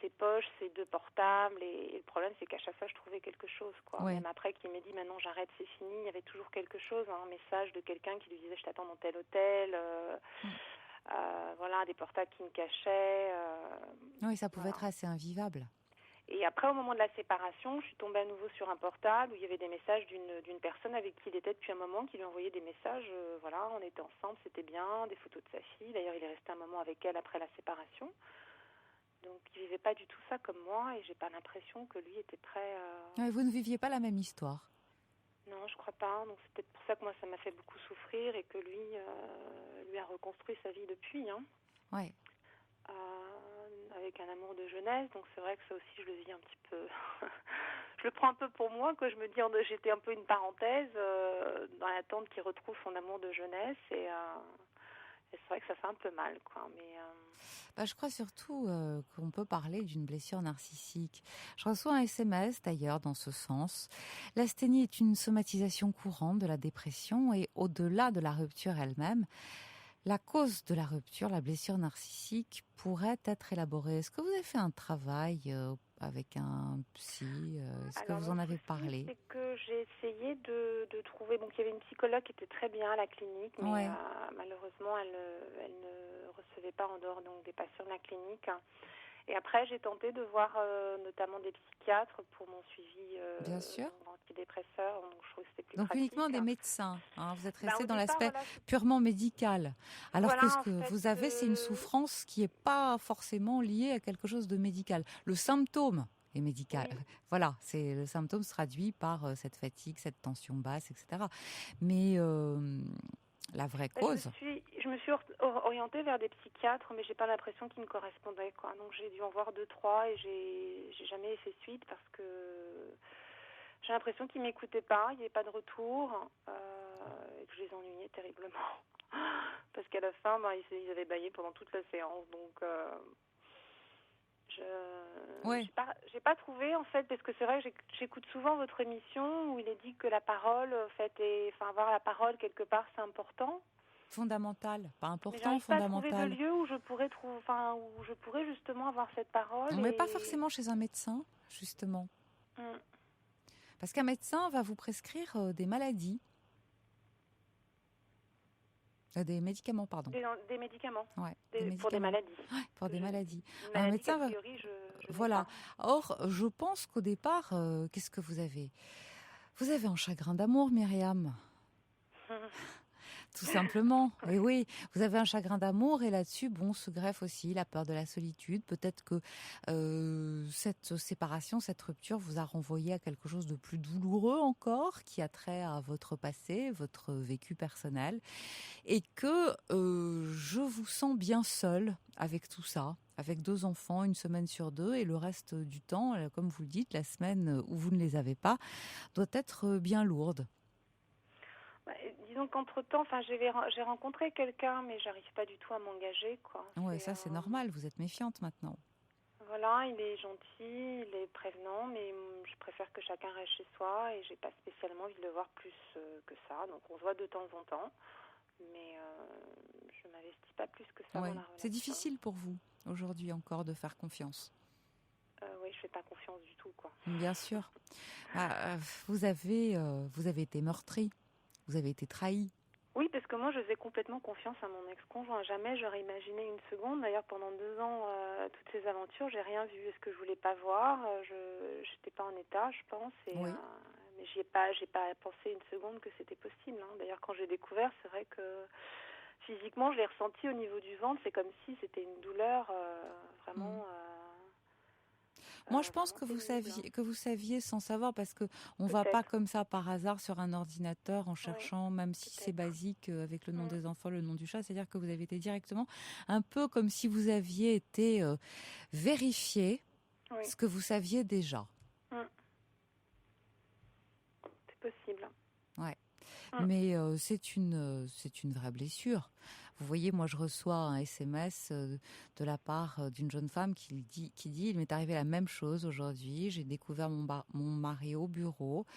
ses poches, ses 2 portables. Et le problème, c'est qu'à chaque fois, je trouvais quelque chose, quoi. Ouais. Même après, qu'il m'ait dit, maintenant, j'arrête, c'est fini. Il y avait toujours quelque chose, hein, un message de quelqu'un qui lui disait, je t'attends dans tel hôtel. Voilà, des portables qui me cachaient. Oui, ça pouvait Voilà. être assez invivable. Et après, au moment de la séparation, je suis tombée à nouveau sur un portable où il y avait des messages d'une personne avec qui il était depuis un moment, qui lui envoyait des messages. Voilà, on était ensemble, c'était bien, des photos de sa fille. D'ailleurs, il est resté un moment avec elle après la séparation. Donc, il vivait pas du tout ça comme moi et j'ai pas l'impression que lui était prêt. Ouais, vous ne viviez pas la même histoire. Non, je crois pas. Donc, c'est peut-être pour ça que moi, ça m'a fait beaucoup souffrir et que lui a reconstruit sa vie depuis. Hein. Ouais. Avec un amour de jeunesse, donc c'est vrai que ça aussi je le vis un petit peu je le prends un peu pour moi, que je me dis j'étais un peu une parenthèse dans l'attente qu'il retrouve son amour de jeunesse et c'est vrai que ça fait un peu mal quoi, mais Je crois surtout qu'on peut parler d'une blessure narcissique. Je reçois un SMS d'ailleurs dans ce sens. L'asthénie est une somatisation courante de la dépression et au-delà de la rupture elle-même, la cause de la rupture, la blessure narcissique, pourrait être élaborée. Est-ce que vous avez fait un travail avec un psy? Est-ce que alors vous en mon avez souci, parlé? c'est que j'ai essayé de trouver, donc il y avait une psychologue qui était très bien à la clinique, mais Ouais. malheureusement elle ne recevait pas en dehors donc des patients de la clinique. Et après, j'ai tenté de voir notamment des psychiatres pour mon suivi Bien sûr. antidépresseur. Donc, je trouve que c'était plus Donc pratique. uniquement des médecins. Hein. Vous êtes Au resté dans départ, l'aspect voilà, purement médical. Alors voilà, que ce en que fait, vous avez, c'est une souffrance qui n'est pas forcément liée à quelque chose de médical. Le symptôme est médical. Oui. Voilà, c'est le symptôme se traduit par cette fatigue, cette tension basse, etc. Mais la vraie cause... Je me suis orientée vers des psychiatres, mais j'ai pas l'impression qu'ils me correspondaient, quoi. Donc, j'ai dû en voir 2-3 et j'ai jamais fait suite parce que j'ai l'impression qu'ils m'écoutaient pas, il n'y avait pas de retour et que je les ennuyais terriblement. Parce qu'à la fin, ils avaient baillé pendant toute la séance, donc Ouais. j'ai pas trouvé en fait, parce que c'est vrai que j'écoute souvent votre émission où il est dit que la parole, en fait, avoir la parole quelque part, c'est important. Fondamental, pas Mais important, j'arrive pas à trouver fondamental. de lieu où je pourrais justement avoir cette parole. Mais pas forcément chez un médecin, justement. Parce qu'un médecin va vous prescrire des maladies. Des médicaments, pardon. Des médicaments. Ouais, Pour des maladies. Ouais, pour des maladies. Une maladie Un médecin qu'a priori, je voilà. n'ai pas. Or, je pense qu'au départ, qu'est-ce que vous avez? Vous avez un chagrin d'amour, Myriam. Tout simplement. Et oui, vous avez un chagrin d'amour et là-dessus, se greffe aussi la peur de la solitude. Peut-être que cette séparation, cette rupture vous a renvoyé à quelque chose de plus douloureux encore, qui a trait à votre passé, votre vécu personnel. Et que je vous sens bien seule avec tout ça, avec 2 enfants, 1 semaine sur 2, et le reste du temps, comme vous le dites, la semaine où vous ne les avez pas, doit être bien lourde. Disons qu'entre-temps, j'ai rencontré quelqu'un, mais j'arrive pas du tout à m'engager, quoi. Ouais, ça c'est normal, vous êtes méfiante maintenant. Voilà, il est gentil, il est prévenant, mais je préfère que chacun reste chez soi et j'ai pas spécialement envie de le voir plus que ça. Donc on se voit de temps en temps, mais je m'investis pas plus que ça dans la relation. C'est difficile pour vous aujourd'hui encore de faire confiance. Oui, je fais pas confiance du tout, quoi. Bien sûr. Vous avez été meurtrie, vous avez été trahie. Oui, parce que moi, je faisais complètement confiance à mon ex-conjoint. Jamais j'aurais imaginé une seconde. D'ailleurs, pendant 2 ans, toutes ces aventures, j'ai rien vu. Est-ce que je voulais pas voir? Je n'étais pas en état, je pense. Oui. Mais j'ai pas pensé une seconde que c'était possible. Hein. D'ailleurs, quand j'ai découvert, c'est vrai que physiquement, je l'ai ressenti au niveau du ventre. C'est comme si c'était une douleur vraiment. Moi, je pense que vous saviez sans savoir, parce que on va pas comme ça par hasard sur un ordinateur en cherchant, même si c'est basique, avec le nom des enfants, le nom du chat. C'est-à-dire que vous avez été directement, un peu comme si vous aviez été vérifié ce que vous saviez déjà. C'est possible. Ouais. Mais c'est une vraie blessure. Vous voyez, moi, je reçois un SMS de la part d'une jeune femme qui dit il m'est arrivé la même chose aujourd'hui. J'ai découvert mon mari au bureau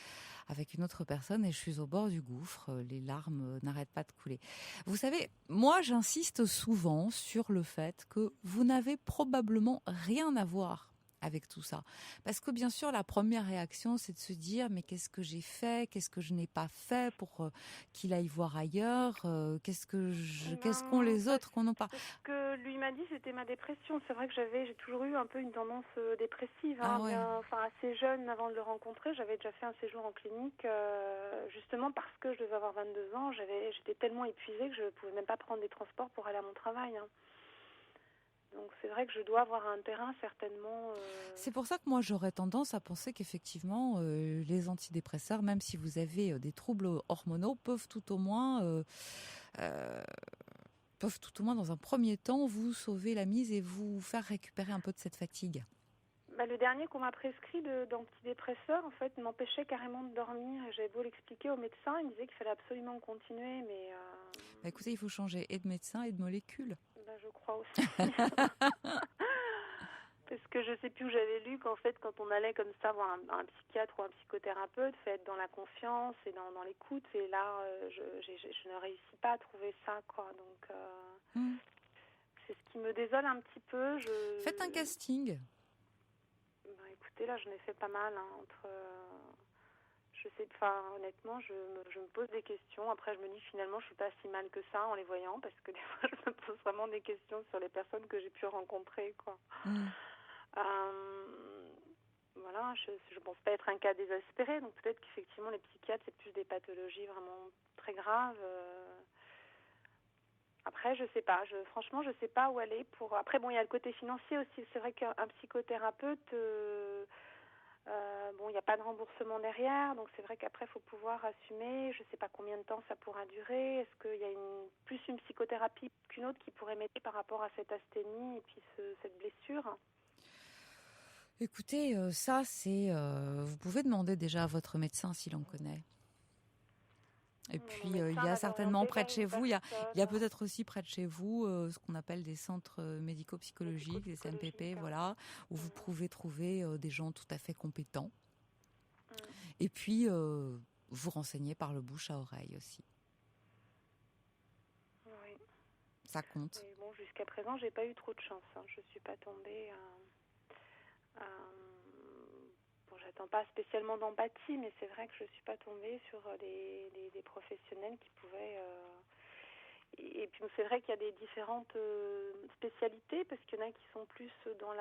avec une autre personne et je suis au bord du gouffre. Les larmes n'arrêtent pas de couler. Vous savez, moi, j'insiste souvent sur le fait que vous n'avez probablement rien à voir avec tout ça. Parce que bien sûr, la première réaction, c'est de se dire, mais qu'est-ce que j'ai fait? Qu'est-ce que je n'ai pas fait pour qu'il aille voir ailleurs? Qu'est-ce qu'ont les autres qu'on n'a pas? Ce que lui m'a dit, c'était ma dépression. C'est vrai que j'ai toujours eu un peu une tendance dépressive. Assez jeune, avant de le rencontrer, j'avais déjà fait un séjour en clinique, justement parce que je devais avoir 22 ans. J'étais tellement épuisée que je ne pouvais même pas prendre des transports pour aller à mon travail. Hein. Donc c'est vrai que je dois avoir un terrain certainement. C'est pour ça que moi j'aurais tendance à penser qu'effectivement les antidépresseurs, même si vous avez des troubles hormonaux, peuvent tout au moins dans un premier temps vous sauver la mise et vous faire récupérer un peu de cette fatigue. Le dernier qu'on m'a prescrit d'antidépresseur, en fait, m'empêchait carrément de dormir. J'avais beau l'expliquer au médecin, il me disait qu'il fallait absolument continuer, mais... Écoutez, il faut changer et de médecin et de molécule. Je crois aussi. Parce que je sais plus où j'avais lu qu'en fait, quand on allait comme ça voir un psychiatre ou un psychothérapeute, il faut être dans la confiance et dans l'écoute. Et là, je ne réussis pas à trouver ça, quoi. Donc, c'est ce qui me désole un petit peu. Faites un casting. Écoutez, là, j'en ai fait pas mal. Honnêtement, je me pose des questions. Après, je me dis finalement, je suis pas si mal que ça en les voyant, parce que des fois, je me pose vraiment des questions sur les personnes que j'ai pu rencontrer, quoi. Voilà, je pense pas être un cas désespéré, donc peut-être qu'effectivement, les psychiatres, c'est plus des pathologies vraiment très graves. Après, je sais pas. Franchement, je sais pas où aller pour. Après, bon, il y a le côté financier aussi. C'est vrai qu'un psychothérapeute. Il n'y a pas de remboursement derrière, donc c'est vrai qu'après, il faut pouvoir assumer. Je ne sais pas combien de temps ça pourra durer. Est-ce qu'il y a plus une psychothérapie qu'une autre qui pourrait m'aider par rapport à cette asthénie et puis cette blessure? Écoutez, ça, c'est... vous pouvez demander déjà à votre médecin s'il en connaît. Et puis, il y a certainement près de chez vous, il y a peut-être aussi près de chez vous ce qu'on appelle des centres médico-psychologiques, des CMPP, voilà, où vous pouvez trouver des gens tout à fait compétents. Et puis, vous renseigner par le bouche à oreille aussi. Oui. Ça compte. Mais bon, jusqu'à présent, j'ai pas eu trop de chance. Hein. Je suis pas tombée... j'attends pas spécialement d'empathie, mais c'est vrai que je suis pas tombée sur des professionnels qui pouvaient Et puis c'est vrai qu'il y a des différentes spécialités, parce qu'il y en a qui sont plus dans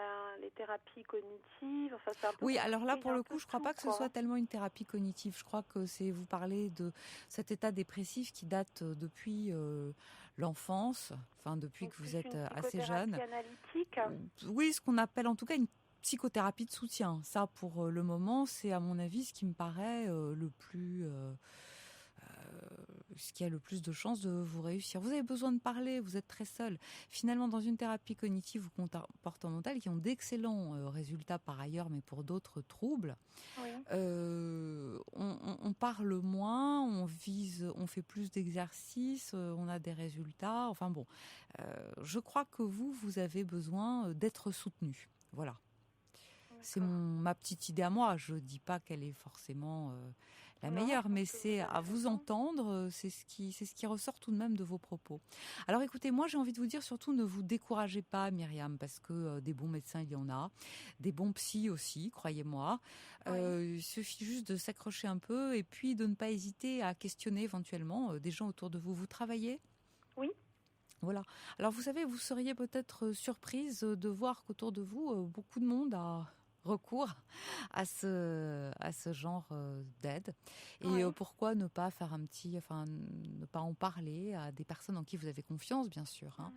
les thérapies cognitives. Enfin, c'est un peu alors là, compliqué, pour un le peu coup, je crois tout, pas que ce quoi. soit tellement une thérapie cognitive. Je crois que vous parlez de cet état dépressif qui date depuis l'enfance, enfin depuis Donc, que vous plus êtes une assez jeune. psychothérapie analytique. Oui, ce qu'on appelle en tout cas une psychothérapie de soutien. Ça, pour le moment, c'est à mon avis ce qui me paraît ce qui a le plus de chances de vous réussir. Vous avez besoin de parler, vous êtes très seul. Finalement, dans une thérapie cognitive ou comportementale, qui ont d'excellents résultats par ailleurs, mais pour d'autres troubles, Oui. on parle moins, on fait plus d'exercices, on a des résultats. Enfin bon, je crois que vous avez besoin d'être soutenu. Voilà. C'est ma petite idée à moi. Je ne dis pas qu'elle est forcément la meilleure, mais c'est à vous entendre. C'est ce qui ressort tout de même de vos propos. Alors écoutez, moi j'ai envie de vous dire, surtout ne vous découragez pas, Myriam, parce que des bons médecins il y en a, des bons psys aussi, croyez-moi. Il suffit juste de s'accrocher un peu et puis de ne pas hésiter à questionner éventuellement des gens autour de vous. Vous travaillez ? Oui. Voilà. Alors vous savez, vous seriez peut-être surprise de voir qu'autour de vous, beaucoup de monde a recours à ce genre d'aide. Et pourquoi ne pas faire ne pas en parler à des personnes en qui vous avez confiance, bien sûr, hein,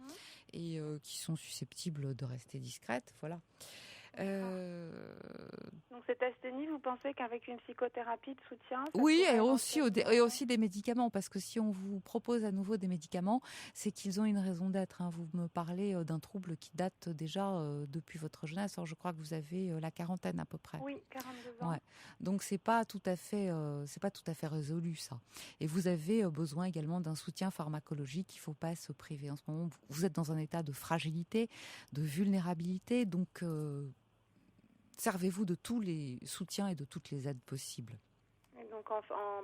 et qui sont susceptibles de rester discrètes. Voilà. Donc cette asthénie, vous pensez qu'avec une psychothérapie de soutien, oui, et aussi des médicaments, parce que si on vous propose à nouveau des médicaments, c'est qu'ils ont une raison d'être, hein. Vous me parlez d'un trouble qui date déjà depuis votre jeunesse. Alors je crois que vous avez la quarantaine à peu près. Oui, 42 ans. Ouais. Donc c'est pas tout à fait résolu, ça. Et vous avez besoin également d'un soutien pharmacologique. Il faut pas se priver. En ce moment, vous êtes dans un état de fragilité, de vulnérabilité, donc servez-vous de tous les soutiens et de toutes les aides possibles. Et donc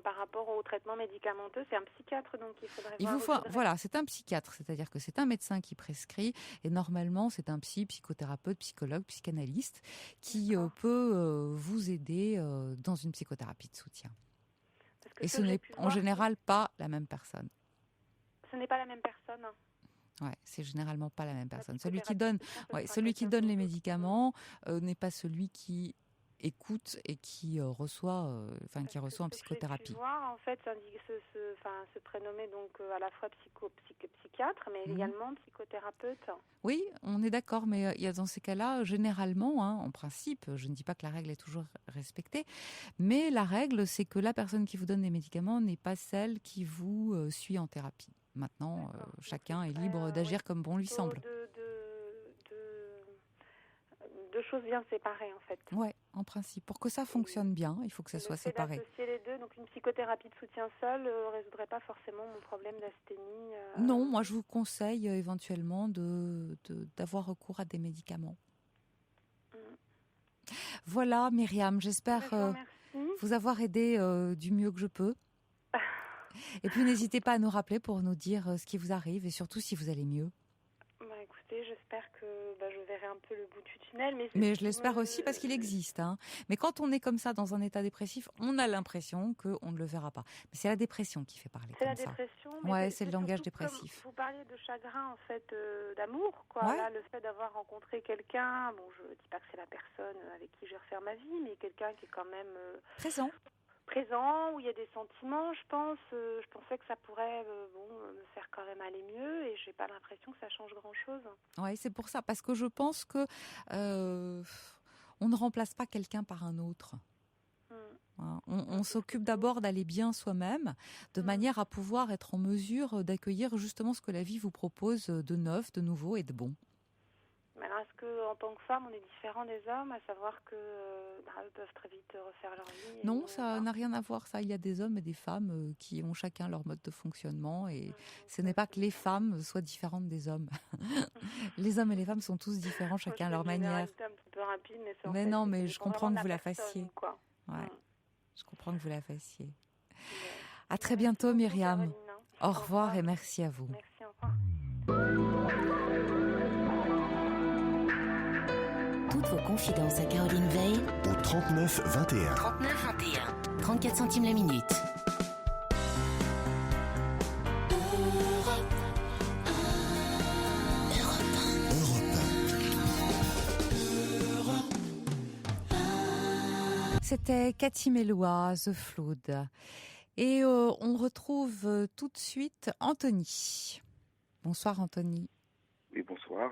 par rapport au traitement médicamenteux, c'est un psychiatre donc il faudrait voilà, c'est un psychiatre, c'est-à-dire que c'est un médecin qui prescrit et normalement c'est un psychothérapeute, psychologue, psychanalyste qui peut vous aider dans une psychothérapie de soutien. Et ce n'est en général pas la même personne. Ce n'est pas la même personne. Ouais, c'est généralement pas la même personne. Celui qui donne les médicaments n'est pas celui qui écoute et qui reçoit en psychothérapie. J'ai pu voir, en fait, se prénommer donc à la fois psychiatre, mais également psychothérapeute. Oui, on est d'accord, mais il y a dans ces cas-là, généralement, hein, en principe, je ne dis pas que la règle est toujours respectée, mais la règle, c'est que la personne qui vous donne des médicaments n'est pas celle qui vous suit en thérapie. Maintenant, chacun est libre d'agir comme bon lui semble. Deux choses bien séparées, en fait. Ouais, en principe. Pour que ça fonctionne bien, il faut que ça soit séparé. D'associer les deux, donc une psychothérapie de soutien seule ne résoudrait pas forcément mon problème d'asthénie. Non, moi je vous conseille éventuellement d'avoir recours à des médicaments. Voilà, Myriam, j'espère vous avoir aidé du mieux que je peux. Et puis n'hésitez pas à nous rappeler pour nous dire ce qui vous arrive et surtout si vous allez mieux. Écoutez, j'espère que je verrai un peu le bout du tunnel. Mais je l'espère aussi parce qu'il existe. Hein. Mais quand on est comme ça dans un état dépressif, on a l'impression qu'on ne le verra pas. Mais c'est la dépression qui fait parler comme ça. C'est la dépression. Ouais, c'est le langage dépressif. Vous parliez de chagrin, en fait, d'amour, quoi. Ouais. Là, le fait d'avoir rencontré quelqu'un, bon, je dis pas que c'est la personne avec qui je vais refaire ma vie, mais quelqu'un qui est quand même présent, où il y a des sentiments, je pense. Je pensais que ça pourrait me faire quand même aller mieux et j'ai pas l'impression que ça change grand-chose. Oui, c'est pour ça, parce que je pense que on ne remplace pas quelqu'un par un autre. On s'occupe d'abord d'aller bien soi-même, de manière à pouvoir être en mesure d'accueillir justement ce que la vie vous propose de neuf, de nouveau et de bon. Mais alors, est-ce qu'en tant que femme, on est différent des hommes, à savoir que eux peuvent très vite refaire leur vie? Non, ça n'a rien à voir, ça. Il y a des hommes et des femmes qui ont chacun leur mode de fonctionnement et ce n'est pas que les femmes soient différentes des hommes. Les hommes et les femmes sont tous différents, chacun à leur manière. Un petit peu rapide, mais non, mais je comprends que vous la fassiez. Je comprends que vous la fassiez. À très bientôt, Myriam. Au revoir et merci à vous. Merci, au revoir. Toutes vos confidences à Caroline Veil au 39 21. 39 21. 34 centimes la minute. C'était Cathy Mellois, The Flood. Et on retrouve tout de suite Anthony. Bonsoir Anthony. Oui, bonsoir.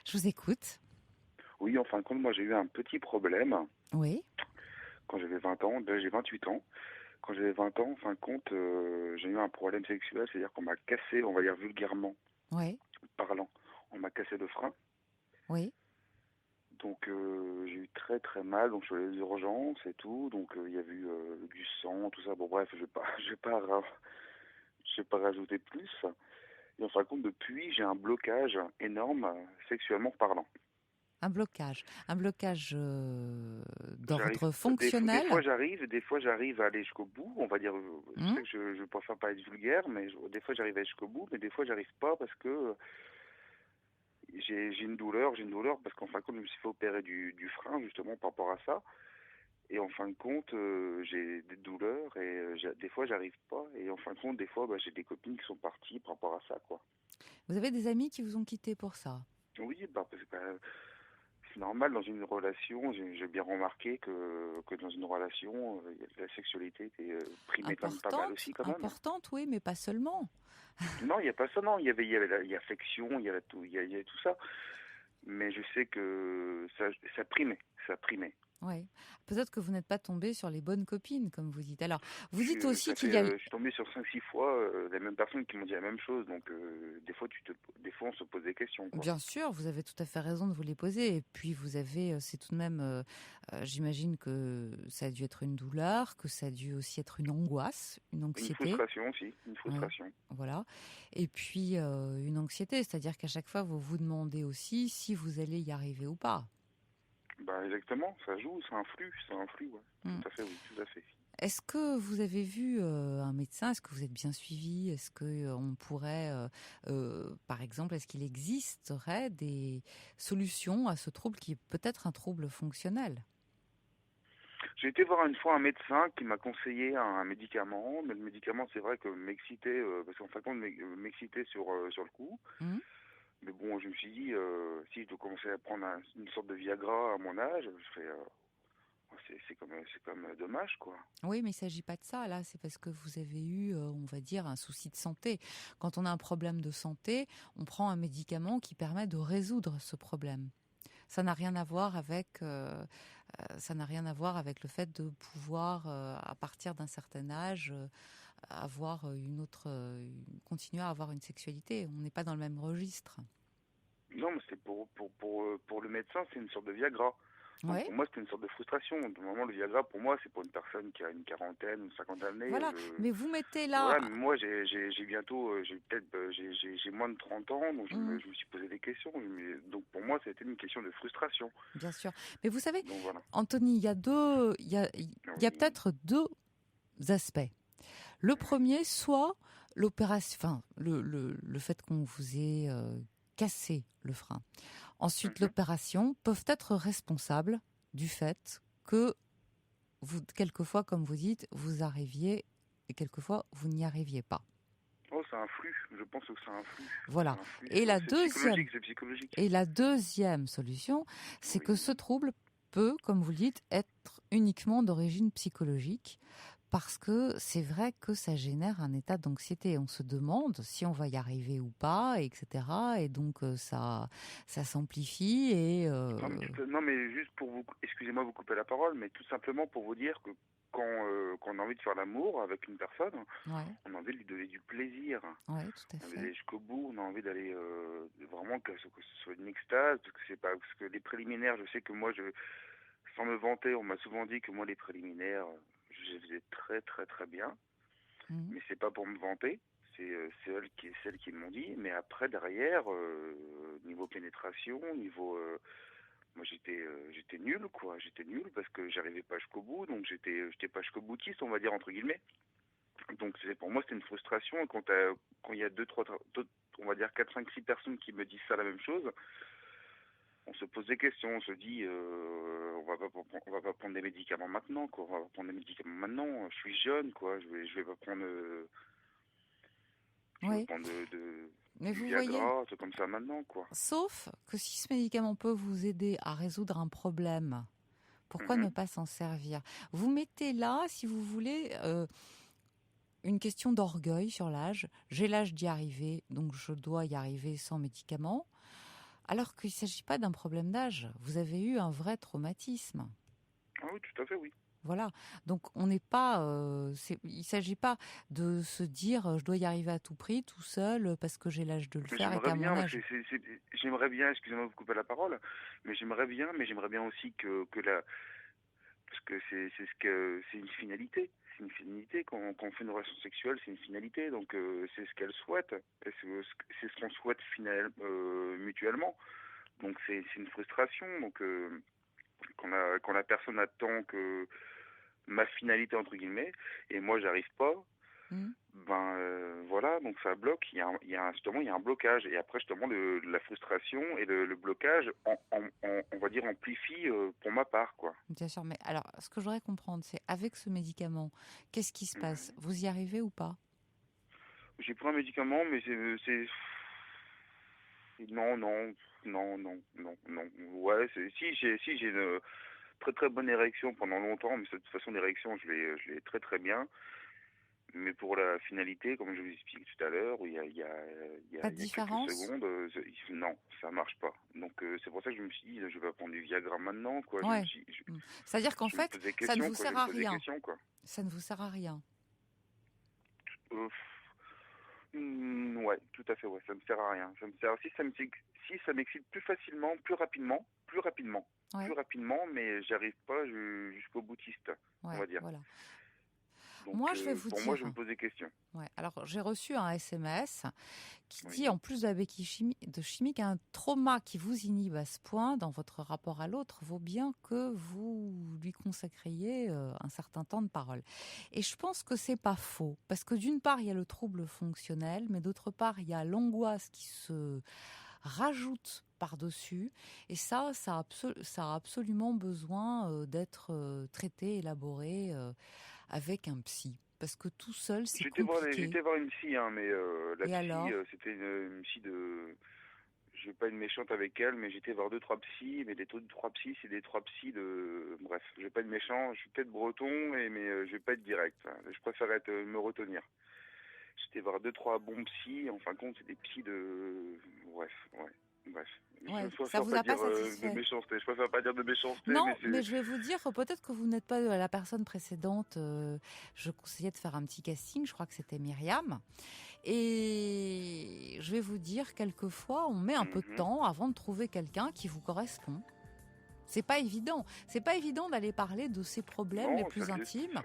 Je vous écoute. Oui, en fin de compte, moi j'ai eu un petit problème Oui. quand j'avais 20 ans. Là, j'ai 28 ans. Quand j'avais 20 ans, en fin de compte, j'ai eu un problème sexuel, c'est-à-dire qu'on m'a cassé, on va dire vulgairement Oui. parlant, on m'a cassé le frein. Oui. Donc j'ai eu très très mal, donc je suis allé aux urgences et tout, donc il y a eu du sang, tout ça. Bon bref, je vais pas rajouter plus. Et en fin de compte, depuis, j'ai un blocage énorme sexuellement parlant. Un blocage J'arrive, d'ordre fonctionnel. des fois j'arrive à aller jusqu'au bout, on va dire, je sais que je préfère pas être vulgaire, mais des fois j'arrive à aller jusqu'au bout, mais des fois j'arrive pas parce que j'ai une douleur parce qu'en fin de compte je me suis fait opérer du frein justement par rapport à ça, et en fin de compte j'ai des douleurs et des fois j'arrive pas, et en fin de compte des fois j'ai des copines qui sont parties par rapport à ça, quoi. Vous avez des amis qui vous ont quitté pour ça? Oui, parce que c'est normal dans une relation. J'ai bien remarqué que dans une relation, la sexualité était primée quand même pas mal aussi, quand même. Importante, oui, mais pas seulement. Non, il n'y a pas ça, non. Il y avait l'affection, il y avait tout, il y avait tout ça. Mais je sais que ça primait. Oui. Peut-être que vous n'êtes pas tombé sur les bonnes copines, comme vous dites. Alors, vous dites aussi qu'il y a... Je suis tombé sur 5-6 fois les mêmes personnes qui m'ont dit la même chose. Donc, des fois, on se pose des questions, quoi. Bien sûr, vous avez tout à fait raison de vous les poser. Et puis, vous avez, c'est tout de même, j'imagine que ça a dû être une douleur, que ça a dû aussi être une angoisse, une anxiété. Une frustration aussi, une frustration. Ouais, voilà. Et puis, une anxiété, c'est-à-dire qu'à chaque fois, vous vous demandez aussi si vous allez y arriver ou pas. Exactement, ça joue, ça influe, ouais. Tout à fait, oui, tout à fait. Est-ce que vous avez vu un médecin? Est-ce que vous êtes bien suivi? Est-ce que on pourrait, par exemple, est-ce qu'il existerait des solutions à ce trouble qui est peut-être un trouble fonctionnel? J'ai été voir une fois un médecin qui m'a conseillé un médicament, mais le médicament, c'est vrai que m'excitait, parce qu'en fin de compte, m'excitait sur le coup. Mais bon, je me suis dit, si je dois commencer à prendre une sorte de Viagra à mon âge, c'est quand même dommage, quoi. Oui, mais il ne s'agit pas de ça. Là, c'est parce que vous avez eu, on va dire, un souci de santé. Quand on a un problème de santé, on prend un médicament qui permet de résoudre ce problème. Ça n'a rien à voir avec, le fait de pouvoir, à partir d'un certain âge, continuer à avoir une sexualité. On n'est pas dans le même registre. Non, mais c'est pour le médecin, c'est une sorte de Viagra. Ouais. Pour moi, c'était une sorte de frustration. Normalement, le Viagra, pour moi, c'est pour une personne qui a une quarantaine, une cinquantaine d'années. Voilà, mais vous mettez là... Voilà, mais moi, j'ai moins de 30 ans, donc je me suis posé des questions. Donc, pour moi, c'était une question de frustration. Bien sûr. Mais vous savez, donc, voilà. Anthony, il y a peut-être deux aspects. Le premier, soit l'opération, le fait qu'on vous ait cassé le frein. Ensuite, l'opération peuvent être responsables du fait que vous, quelquefois, comme vous dites, vous arriviez et quelquefois vous n'y arriviez pas. Oh, ça influe. Je pense que ça influe. Voilà. Et c'est psychologique. Et la deuxième solution, c'est que ce trouble peut, comme vous le dites, être uniquement d'origine psychologique. Parce que c'est vrai que ça génère un état d'anxiété. On se demande si on va y arriver ou pas, etc. Et donc ça s'amplifie. Non, mais juste pour vous, excusez-moi de vous couper la parole, mais tout simplement pour vous dire que quand on a envie de faire l'amour avec une personne, on a envie de lui donner du plaisir. Ouais, tout à fait. On a envie d'aller jusqu'au bout, on a envie d'aller vraiment que ce soit une extase, parce que les préliminaires, je sais que moi, sans me vanter, on m'a souvent dit que moi, les préliminaires, je les faisais très très très bien, mais c'est pas pour me vanter, c'est celles qui m'ont dit. Mais après derrière, niveau pénétration, moi j'étais nul, quoi. J'étais nul parce que j'arrivais pas jusqu'au bout, donc j'étais pas jusqu'au boutiste, on va dire, entre guillemets. Donc pour moi c'était une frustration. Quand il y a deux, on va dire 4, 5, 6 personnes qui me disent ça la même chose, on se pose des questions, on se dit on va pas prendre des médicaments maintenant, quoi. On va pas prendre des médicaments maintenant. Je suis jeune, quoi. Je vais pas prendre mais vous Viagra, voyez, c'est comme ça maintenant, quoi. Sauf que si ce médicament peut vous aider à résoudre un problème Pourquoi ne pas s'en servir? Vous mettez là, si vous voulez, une question d'orgueil sur l'âge. J'ai l'âge d'y arriver, donc je dois y arriver sans médicaments. Alors qu'il ne s'agit pas d'un problème d'âge. Vous avez eu un vrai traumatisme. Ah oui, tout à fait, oui. Voilà. Donc on n'est pas. Il ne s'agit pas de se dire je dois y arriver à tout prix, tout seul, parce que j'ai l'âge de le faire et qu'à mon âge. J'aimerais bien, excusez-moi de vous couper la parole, mais j'aimerais bien aussi que parce que c'est une finalité. C'est une finalité. Quand on fait une relation sexuelle, c'est une finalité. Donc c'est ce qu'elle souhaite. C'est ce qu'on souhaite mutuellement. Donc c'est une frustration. Donc quand la personne attend que ma finalité entre guillemets et moi j'arrive pas, voilà, donc ça bloque. Il y a un blocage, et après justement la frustration et le blocage on va dire amplifie pour ma part, quoi. Bien sûr, mais alors ce que je voudrais comprendre, c'est avec ce médicament, qu'est-ce qui se passe? Vous y arrivez ou pas? J'ai pris un médicament, mais c'est non. Ouais, si j'ai une très très bonne érection pendant longtemps, mais de toute façon l'érection je l'ai très très bien. Mais pour la finalité, comme je vous explique tout à l'heure, il y a Pas de différence? quelques secondes, non, ça marche pas. Donc c'est pour ça que je me suis dit, je vais prendre du Viagra maintenant, quoi. Ouais. C'est-à-dire qu'en fait, ça ne vous sert à rien. Ça ne vous sert à rien. Ouais, tout à fait, ouais, ça me sert à rien. Ça me sert si ça m'excite plus facilement, plus rapidement, mais j'arrive pas jusqu'au boutiste, on va dire. Voilà. Donc, moi, je vais vous dire. Moi, je me pose des questions. Ouais. Alors, j'ai reçu un SMS qui dit, en plus de la béquille chimique, un trauma qui vous inhibe à ce point dans votre rapport à l'autre vaut bien que vous lui consacriez un certain temps de parole. Et je pense que c'est pas faux, parce que d'une part, il y a le trouble fonctionnel, mais d'autre part, il y a l'angoisse qui se rajoute par-dessus, et ça a absolument besoin d'être traité, élaboré avec un psy, parce que tout seul c'est compliqué. J'étais voir une psy, mais la psy, c'était une psy de... Je vais pas être méchante avec elle, mais j'étais voir 2-3 psys, mais les 3 psys, c'est des 3 psys de... Bref, je vais pas être méchant, je suis peut-être breton, mais je vais pas être direct. Je préfère me retenir. J'étais voir 2-3 bons psys, en fin de compte, c'est des psys de... Bref. Ça vous a pas satisfait? Je préfère pas dire de méchanceté. Non, mais je vais vous dire, peut-être que vous n'êtes pas la personne précédente. Je conseillais de faire un petit casting, je crois que c'était Myriam. Et je vais vous dire, quelquefois, on met un peu de temps avant de trouver quelqu'un qui vous correspond. C'est pas évident. C'est pas évident d'aller parler de ses problèmes les plus intimes.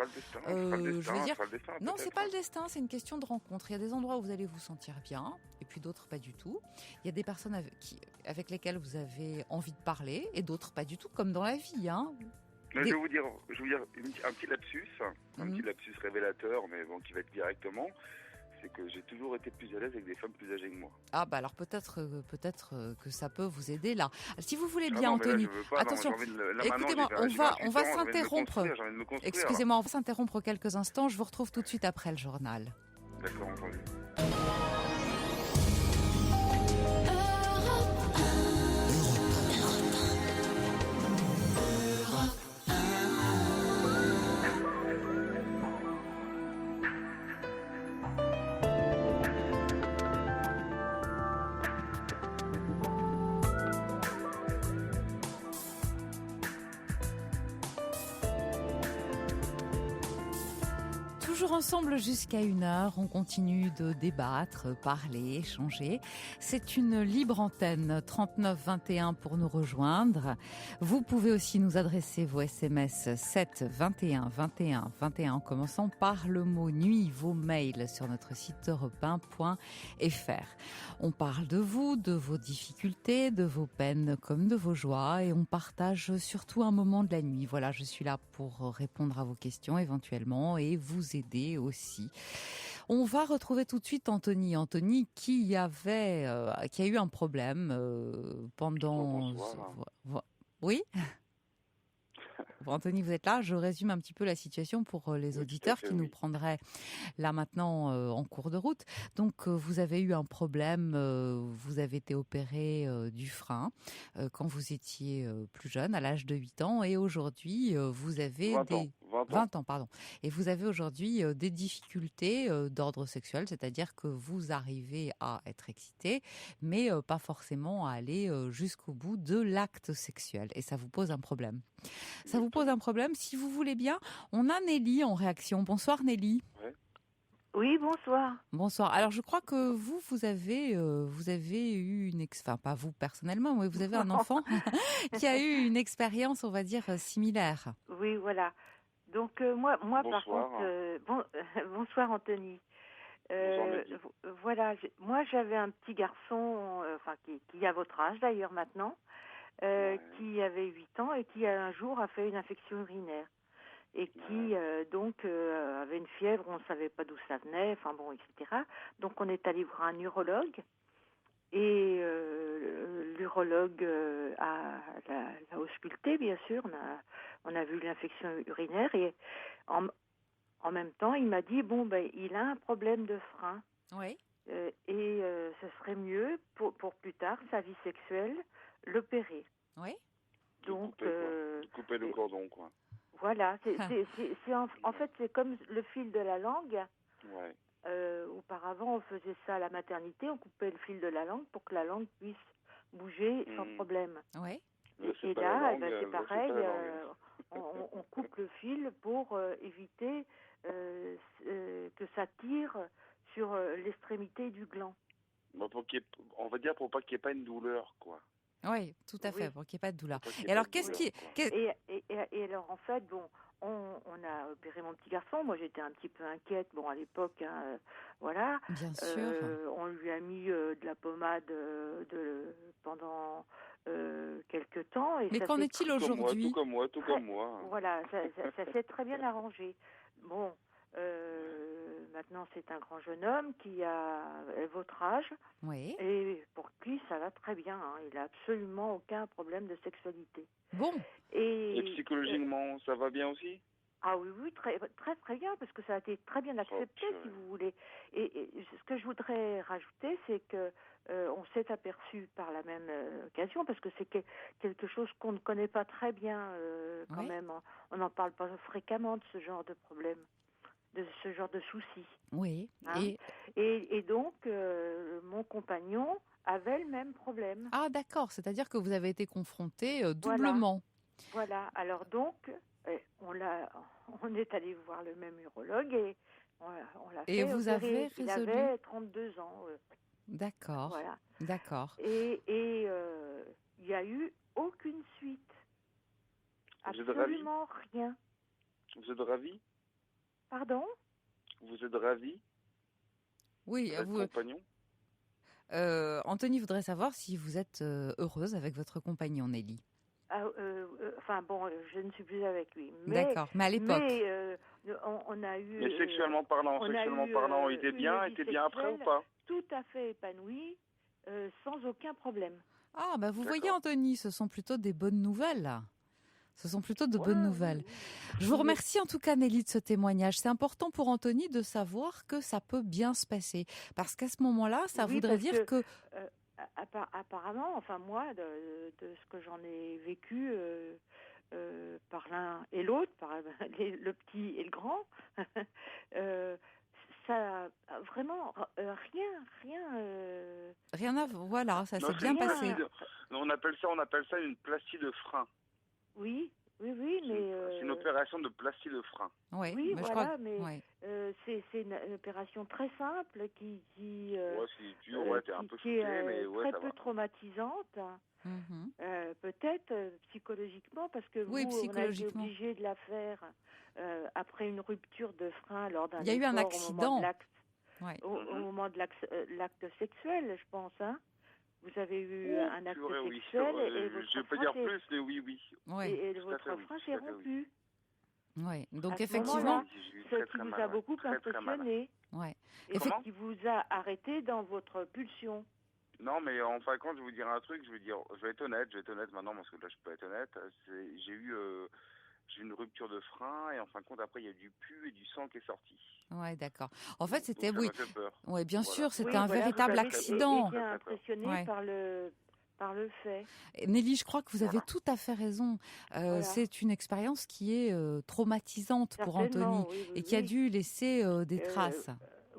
Je veux dire, non, c'est pas le destin. C'est une question de rencontre. Il y a des endroits où vous allez vous sentir bien, et puis d'autres pas du tout. Il y a des personnes avec lesquelles vous avez envie de parler, et d'autres pas du tout, comme dans la vie, hein. Mais je vais vous dire un petit lapsus révélateur, mais bon, qui va être directement. C'est que j'ai toujours été plus à l'aise avec des femmes plus âgées que moi. Ah bah alors peut-être que ça peut vous aider là. Si vous voulez bien, Anthony, attention. Écoutez-moi, on va s'interrompre. Excusez-moi, on va s'interrompre quelques instants. Je vous retrouve tout de suite après le journal. D'accord, entendu. Toujours ensemble jusqu'à 1h, on continue de débattre, parler, échanger. C'est une libre antenne, 39 21 pour nous rejoindre. Vous pouvez aussi nous adresser vos SMS 7 21 21 21 en commençant par le mot nuit, vos mails sur notre site europe1.fr. On parle de vous, de vos difficultés, de vos peines comme de vos joies, et on partage surtout un moment de la nuit. Voilà, je suis là pour répondre à vos questions éventuellement et vous aider aussi. On va retrouver tout de suite Anthony. Anthony qui a eu un problème pendant... Bonsoir. Oui. Anthony, vous êtes là. Je résume un petit peu la situation pour les Oui, tout à auditeurs fait, qui nous oui. prendraient là maintenant en cours de route. Donc, vous avez eu un problème, vous avez été opéré du frein quand vous étiez plus jeune, à l'âge de 8 ans, et aujourd'hui, vous avez 20 ans. 20 ans. 20 ans, pardon. Et vous avez aujourd'hui des difficultés d'ordre sexuel, c'est-à-dire que vous arrivez à être excité, mais pas forcément à aller jusqu'au bout de l'acte sexuel. Et ça vous pose un problème. Ça vous pose un problème. Si vous voulez bien, on a Nelly en réaction. Bonsoir Nelly. Ouais. Oui, bonsoir. Bonsoir. Alors je crois que vous avez eu enfin pas vous personnellement, mais vous avez un enfant qui a eu une expérience, on va dire, similaire. Oui, voilà. Donc moi par Bonsoir. contre, bonsoir Anthony. Bonsoir, Mehdi. Voilà, moi j'avais un petit garçon, qui a votre âge d'ailleurs maintenant, Ouais. qui avait 8 ans et qui un jour a fait une infection urinaire et qui donc avait une fièvre, on ne savait pas d'où ça venait, enfin bon, etc. Donc on est allé voir un urologue et l'urologue l'a ausculté, bien sûr. On a vu l'infection urinaire et en même temps, il m'a dit, il a un problème de frein. Oui. Et ce serait mieux pour plus tard, sa vie sexuelle, l'opérer. Oui. Donc, couper le cordon, quoi. Voilà. En fait, c'est comme le fil de la langue. Ouais. Auparavant, on faisait ça à la maternité, on coupait le fil de la langue pour que la langue puisse bouger sans problème. Oui. Et là, c'est pareil, on coupe le fil pour éviter que ça tire sur l'extrémité du gland. Bah, on va dire pour pas qu'il n'y ait pas une douleur, quoi. Oui, tout à fait, Oui. pour qu'il n'y ait pas de douleur. Pour qu'il y Et ait alors, pas de douleur, quoi. Et alors, en fait, on a opéré mon petit garçon. Moi, j'étais un petit peu inquiète, à l'époque, voilà. Bien sûr. On lui a mis de la pommade pendant quelques temps. Et Mais ça qu'en s'est est-il Tout aujourd'hui? comme moi. Voilà, ça s'est très bien arrangé. Bon, maintenant, c'est un grand jeune homme qui a votre âge. Oui. Et pour lui, ça va très bien. Il n'a absolument aucun problème de sexualité. Bon. Et psychologiquement, ça va bien aussi? Ah oui, très, très, très bien, parce que ça a été très bien accepté, purée. si vous voulez. Et ce que je voudrais rajouter, c'est que on s'est aperçu par la même occasion, parce que c'est quelque chose qu'on ne connaît pas très bien quand Oui. même. On n'en parle pas fréquemment de ce genre de problème, de ce genre de soucis. Oui. Hein. Et donc, mon compagnon avait le même problème. Ah d'accord, c'est-à-dire que vous avez été confronté doublement. Voilà. Alors donc, on est allé voir le même urologue et on l'a fait. Et vous avez Il résolu. avait 32 ans. D'accord. Voilà. D'accord. Et il n'y a eu aucune suite. Vous êtes ravis? Absolument rien. Vous êtes ravis? Pardon? Vous êtes ravis? Oui, Votre vous. compagnon? Anthony voudrait savoir si vous êtes heureuse avec votre compagnon Nelly. Je ne suis plus avec lui. D'accord, mais à l'époque. On a eu. Mais sexuellement parlant, il était bien après ou pas? Tout à fait épanoui, sans aucun problème. Ah, bah vous D'accord. voyez Anthony, ce sont plutôt des bonnes nouvelles. Ce sont plutôt de bonnes nouvelles. Oui. Je vous remercie en tout cas Nelly de ce témoignage. C'est important pour Anthony de savoir que ça peut bien se passer. Parce qu'à ce moment-là, ça Oui, voudrait parce dire que... apparemment, moi, de ce que j'en ai vécu par l'un et l'autre, par le petit et le grand, ça a vraiment rien. Rien à... Voilà, ça s'est Non, bien c'est passé. on appelle ça une plastie de frein. Oui, mais C'est une opération de plastie de frein. Oui, oui, mais je voilà, crois... mais ouais. c'est une opération très simple qui Ouais, c'est dur, t'es un peu qui est choqué, mais ouais, très ça peu va. traumatisante. Mhm. Peut-être psychologiquement, parce que Oui, on a été psychologiquement. obligé de la faire après une rupture de frein lors d'un Il y a eu un effort accident. au Ouais. moment de l'acte sexuel, je pense. Hein. Vous avez eu un acte Purée, sexuel oui. et Je votre vais pas frein dire plus, mais oui. Ouais. et Tout à votre fait, oui, frein tout s'est à fait, oui. rompu. Ouais. Donc À ce effectivement, moment-là, J'ai eu ce très, qui très vous mal, a beaucoup très, très mal. impressionné ouais. et Comment qui vous a arrêté dans votre pulsion. Non, mais en fin de compte, je vais vous dire un truc, je vais être honnête maintenant, parce que là, je peux être honnête. J'ai eu rupture de frein et en fin de compte après il y a du pus et du sang qui est sorti. Ouais, d'accord. En fait, Donc c'était, ça oui, m'a fait peur. ouais, bien Voilà. sûr, c'était Oui, un voilà, véritable vous avez accident. été impressionné Ouais. par le fait. Et Nelly, je crois que vous avez Voilà. tout à fait raison. Voilà. C'est une expérience qui est traumatisante pour Certainement, Anthony oui, oui, et qui a oui. dû laisser des Euh, traces.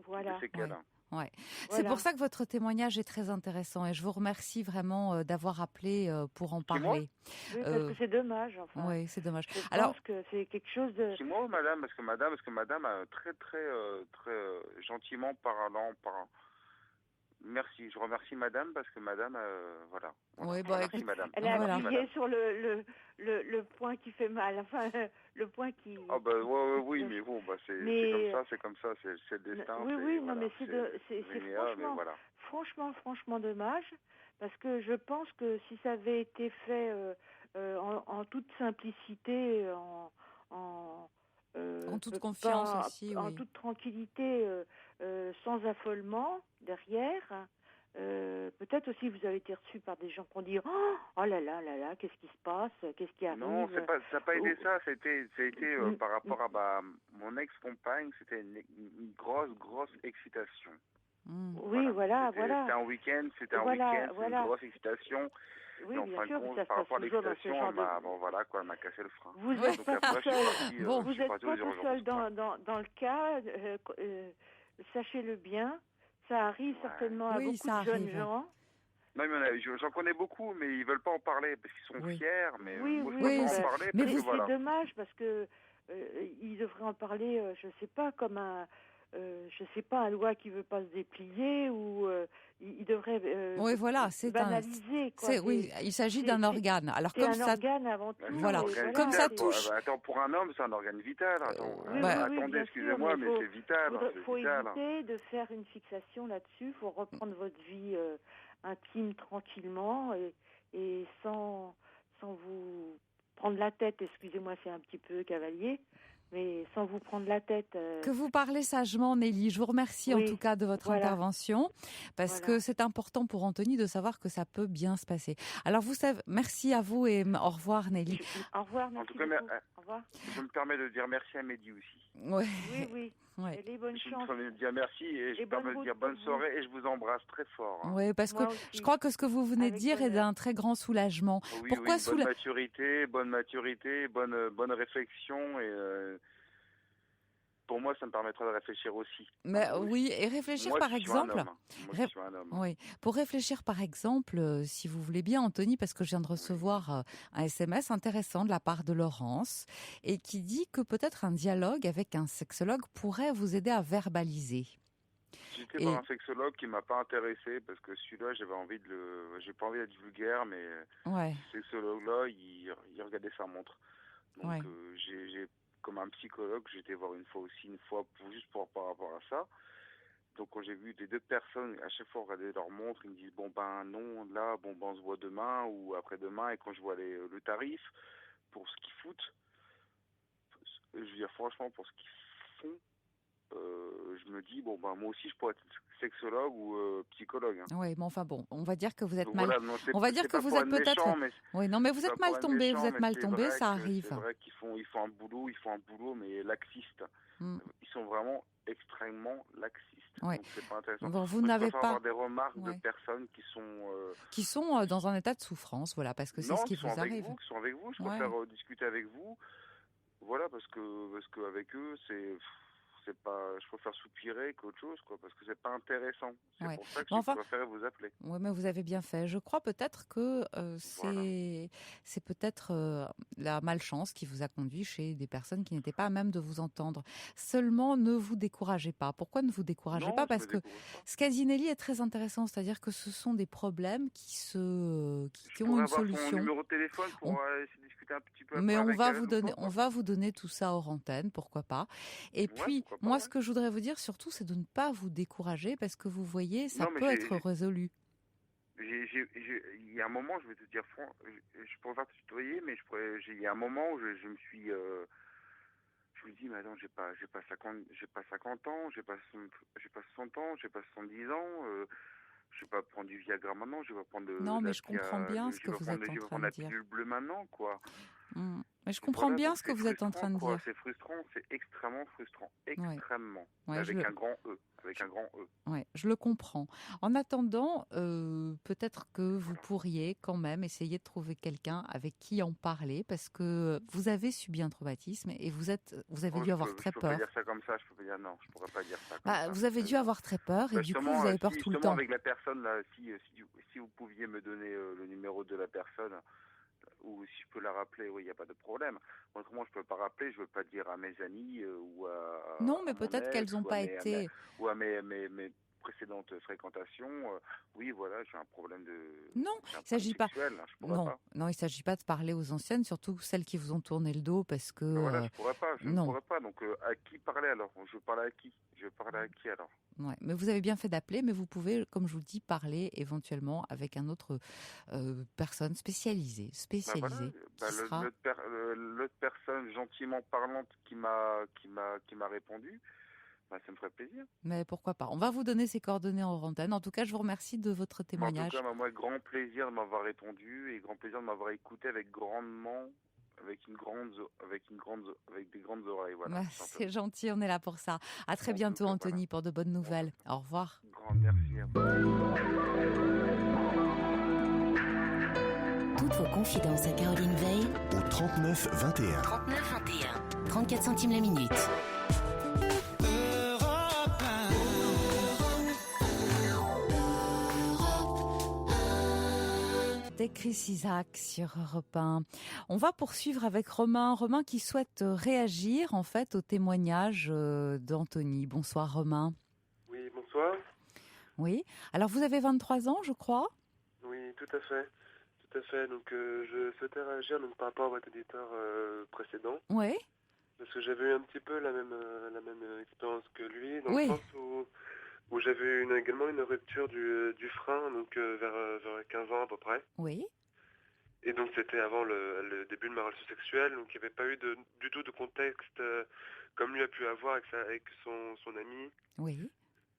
Voilà. Des séquelles. Ouais. Ouais. C'est Voilà. pour ça que votre témoignage est très intéressant et je vous remercie vraiment d'avoir appelé pour en Qui, moi parler. Oui, parce que c'est dommage, enfin. Oui, c'est dommage. Je Alors, pense que c'est quelque chose de... C'est moi ou madame parce que madame a très gentiment parlant merci, je remercie madame parce que madame voilà. oui, Je bah remercie écoute, madame. Elle Je a voilà. remercie appuyé madame. sur le point qui fait mal, enfin, le point qui... Ah bah oui, mais bon, bah c'est comme ça, c'est le destin. Oui, c'est, oui, voilà, non, mais c'est linéaire, mais voilà. franchement dommage, parce que je pense que si ça avait été fait en toute simplicité, En toute confiance aussi, en oui. toute tranquillité, sans affolement derrière, peut-être aussi vous avez été reçu par des gens qui ont dit oh là là là là, qu'est-ce qui se passe, qu'est-ce qui arrive. Non, ça n'a pas été ça. Ça a été par rapport à mon ex-compagne, c'était une grosse excitation. Oui, voilà. C'était un week-end, c'est une grosse excitation. Oui, et en bien fin de sûr, compte, ça se par passe rapport à toujours dans ce l'excitation, genre elle m'a cassé le frein. Vous n'êtes pas tout seul. Vous n'êtes pas tout seul dans le cas. Sachez-le bien, ça arrive certainement à beaucoup de jeunes gens. Non, mais j'en connais beaucoup, mais ils veulent pas en parler parce qu'ils sont fiers. Mais moi, je peux pas en parler mais parce que voilà. c'est dommage parce que ils devraient en parler. Je sais pas comme un doigt qui veut pas se déplier ou il devrait oui, voilà, c'est banaliser. Oui, il s'agit d'un organe. Alors comme ça, organe avant tout. Voilà, comme ça touche. Attends, pour un homme, c'est un organe vital. Attendez, excusez-moi, mais c'est vital. Il faut éviter de faire une fixation là-dessus. Il faut reprendre votre vie intime tranquillement et sans vous prendre la tête. Excusez-moi, c'est un petit peu cavalier. Mais sans vous prendre la tête. Que vous parlez sagement, Nelly. Je vous remercie en tout cas de votre intervention, parce que c'est important pour Anthony de savoir que ça peut bien se passer. Alors vous savez, merci à vous et au revoir, Nelly. Au revoir, merci. En tout cas, au revoir. Je me permets de dire merci à Mehdi aussi. Oui. Ouais. Et bonne chance. Je me permets de dire merci et je me permets de dire bonne soirée et je vous embrasse très fort. Oui, parce que je crois que ce que vous venez de dire est d'un très grand soulagement. Oui, Pourquoi bonne maturité, bonne réflexion et pour moi, ça me permettra de réfléchir aussi. Mais oui, et réfléchir par exemple. Je suis un homme. Oui, pour réfléchir par exemple, si vous voulez bien, Anthony, parce que je viens de recevoir un SMS intéressant de la part de Laurence et qui dit que peut-être un dialogue avec un sexologue pourrait vous aider à verbaliser. J'étais voir un sexologue qui m'a pas intéressé parce que celui-là, j'ai pas envie d'être vulgaire, mais ce sexologue-là, il regardait sa montre. Donc j'ai comme un psychologue, j'étais voir une fois juste par rapport à ça. Donc quand j'ai vu les deux personnes à chaque fois regarder leur montre, ils me disent on se voit demain ou après-demain, et quand je vois le tarif pour ce qu'ils foutent, je veux dire franchement pour ce qu'ils font, je me dis moi aussi je pourrais être sexologue ou psychologue. Oui, mais enfin bon, on va dire que vous êtes mal. Voilà, on va dire que vous êtes peut-être. Oui, non, mais vous êtes mal tombé. Vous êtes mal tombé, ça arrive. C'est vrai qu'ils font un boulot, mais laxiste. Ils sont vraiment extrêmement laxistes. Ouais. Donc c'est pas intéressant. Bon, vous n'avez pas avoir des remarques de personnes qui sont dans un état de souffrance, voilà, parce que c'est ce qui vous arrive. Qui sont avec vous. Je préfère discuter avec vous. Voilà, parce que avec eux, je préfère soupirer qu'autre chose, parce que c'est pas intéressant. C'est pour ça que je préfère vous appeler. Oui, mais vous avez bien fait. Je crois peut-être que c'est peut-être la malchance qui vous a conduit chez des personnes qui n'étaient pas à même de vous entendre. Seulement, ne vous découragez pas. Pourquoi ne vous découragez pas ? Parce que ce qu'a dit Nelly est très intéressant, c'est-à-dire que ce sont des problèmes qui ont une solution. Son numéro de téléphone pour discuter un petit peu. Mais on va vous donner tout ça hors antenne, pourquoi pas. Et puis, moi, ce que je voudrais vous dire surtout, c'est de ne pas vous décourager parce que vous voyez, ça peut être résolu. Il y a un moment, je vais te dire, je pourrais pas te tutoyer, mais il y a un moment où je me suis, je me dis, mais attends, j'ai pas 50 ans, j'ai pas 60 ans, j'ai pas 70 ans. Je vais pas prendre du Viagra maintenant, je vais pas prendre Non, mais je comprends bien ce que vous êtes en train de dire. Je vais prendre la pilule bleue maintenant, quoi. Mais je comprends bien donc ce que c'est vous êtes en frustrant, train de quoi. dire. C'est frustrant, c'est extrêmement frustrant. Ouais. Extrêmement. Ouais, Avec un grand E. Avec un grand E. Ouais, je le comprends. En attendant, peut-être que vous pourriez quand même essayer de trouver quelqu'un avec qui en parler, parce que vous avez subi un traumatisme et vous avez dû avoir très Je peux pas peur. dire ça comme ça, je peux pas dire non, je pourrais pas dire ça comme Bah, ça. vous avez dû avoir très peur et du coup vous avez peur tout le Justement temps. avec la personne là, si vous pouviez me donner le numéro de la personne, ou si je peux la rappeler, oui, il n'y a pas de problème. Autrement, je peux pas rappeler, je veux pas dire à mes amis ou Non, à mais mon peut-être qu'elles ex n'ont pas été. ou à mes précédentes fréquentations. Oui, voilà, j'ai un problème Non, j'ai un il s'agit problème pas. sexuel, je pourrais pas. Non, il s'agit pas de parler aux anciennes, surtout celles qui vous ont tourné le dos, parce que Ben voilà, je pourrais pas, je ne non. pourrais pas. Donc, à qui parler alors? Je parle à qui? Je parle à qui alors? Ouais, mais vous avez bien fait d'appeler, mais vous pouvez, comme je vous le dis, parler éventuellement avec un autre personne spécialisée. Ben voilà, Qui sera... l'autre personne gentiment parlante qui m'a répondu, ben, ça me ferait plaisir. Mais pourquoi pas. On va vous donner ces coordonnées en antenne. En tout cas, je vous remercie de votre En tout témoignage. cas, moi, grand plaisir de m'avoir répondu et grand plaisir de m'avoir écouté avec des grandes oreilles. Voilà, C'est gentil, on est là pour ça. À très bientôt, Anthony, pour de bonnes nouvelles. Au revoir. Grand merci à vous. Toutes vos confidences à Caroline Veil Au 39 21. 39 21. 34 centimes la minute. C'était Chris Isaac sur Europe 1. On va poursuivre avec Romain. Romain qui souhaite réagir en fait au témoignage d'Anthony. Bonsoir Romain. Oui, bonsoir. Oui. Alors vous avez 23 ans, je crois. Oui, tout à fait. Tout à fait. Donc je souhaitais réagir donc, par rapport à votre éditeur précédent. Oui. Parce que j'avais eu un petit peu la même expérience que lui, dans Oui. le sens où j'avais eu également une rupture du frein, donc vers 15 ans à peu près. Oui. Et donc c'était avant le début de ma relation sexuelle, donc il n'y avait pas eu du tout de contexte comme lui a pu avoir avec son ami. Oui.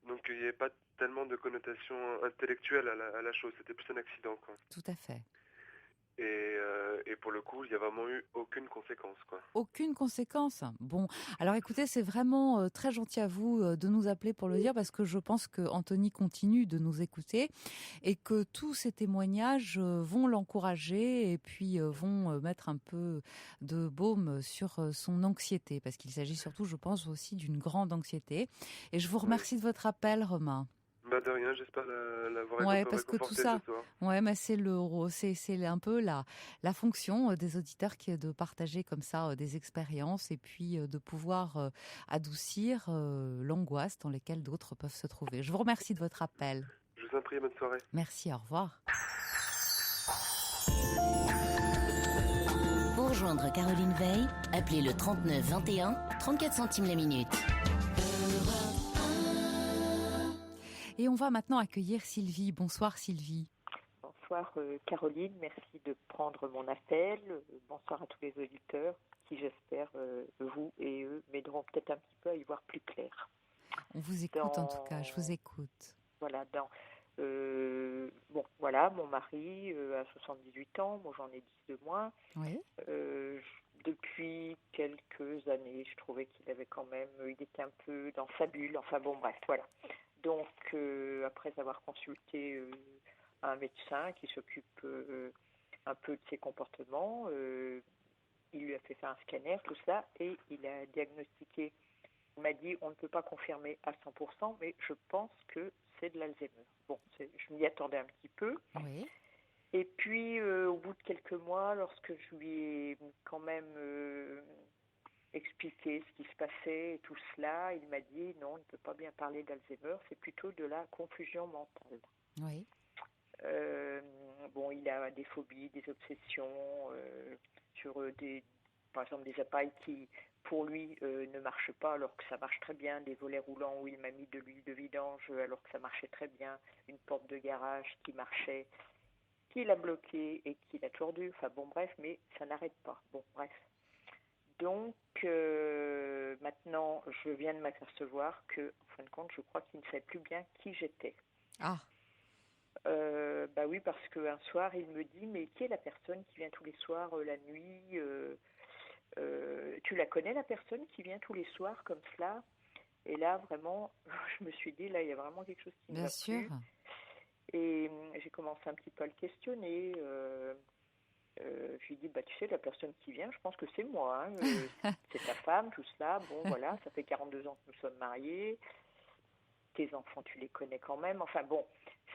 Donc il n'y avait pas tellement de connotation intellectuelle à la chose, c'était plus un accident, quoi. Tout à fait. Et pour le coup, il n'y a vraiment eu aucune conséquence, quoi. Aucune conséquence. Bon, alors écoutez, c'est vraiment très gentil à vous de nous appeler pour le dire, parce que je pense que Anthony continue de nous écouter et que tous ces témoignages vont l'encourager et puis vont mettre un peu de baume sur son anxiété, parce qu'il s'agit surtout, je pense, aussi d'une grande anxiété. Et je vous remercie de votre appel, Romain. Bah de rien, j'espère l'avoir parce que tout ça, ce soir. Ouais, mais c'est un peu la fonction des auditeurs qui est de partager comme ça des expériences et puis de pouvoir adoucir l'angoisse dans laquelle d'autres peuvent se trouver. Je vous remercie de votre appel. Je vous en prie, bonne soirée. Merci, au revoir. Pour rejoindre Caroline Veil, appelez le 39 21, 34 centimes la minute. Et on va maintenant accueillir Sylvie. Bonsoir Sylvie. Bonsoir Caroline, merci de prendre mon appel. Bonsoir à tous les auditeurs qui, j'espère, vous et eux, m'aideront peut-être un petit peu à y voir plus clair. On vous écoute en tout cas, je vous écoute. Voilà, bon, voilà, mon mari a 78 ans, moi j'en ai 10 de moins. Oui. Depuis quelques années, je trouvais qu'il avait quand même, il était un peu dans sa bulle, enfin bon, bref, voilà. Donc, après avoir consulté un médecin qui s'occupe un peu de ses comportements, il lui a fait faire un scanner, tout ça, et il a diagnostiqué, il m'a dit, on ne peut pas confirmer à 100%, mais je pense que c'est de l'Alzheimer. Bon, je m'y attendais un petit peu. Oui. Et puis, au bout de quelques mois, lorsque je lui ai quand même expliqué ce qui se passait et tout cela, il m'a dit non, on ne peut pas bien parler d'Alzheimer, c'est plutôt de la confusion mentale. Oui. Bon, il a des phobies, des obsessions sur par exemple des appareils qui, pour lui, ne marchent pas alors que ça marche très bien, des volets roulants où il m'a mis de l'huile de vidange alors que ça marchait très bien, une porte de garage qui marchait, qu'il a bloqué et qu'il a tordu, enfin bon bref, mais ça n'arrête pas. Bon bref. Donc maintenant, je viens de m'apercevoir que, en fin de compte, je crois qu'il ne savait plus bien qui j'étais. Ah. Bah oui, parce qu'un soir, il me dit, mais qui est la personne qui vient tous les soirs la nuit tu la connais, la personne qui vient tous les soirs comme cela? Et là, vraiment, je me suis dit, là, il y a vraiment quelque chose qui ne Bien va sûr. plus. Et j'ai commencé un petit peu à le questionner. Je lui ai dit, tu sais, la personne qui vient, je pense que c'est moi. C'est ta femme, tout cela. Bon, voilà, ça fait 42 ans que nous sommes mariés. Tes enfants, tu les connais quand même. Enfin bon,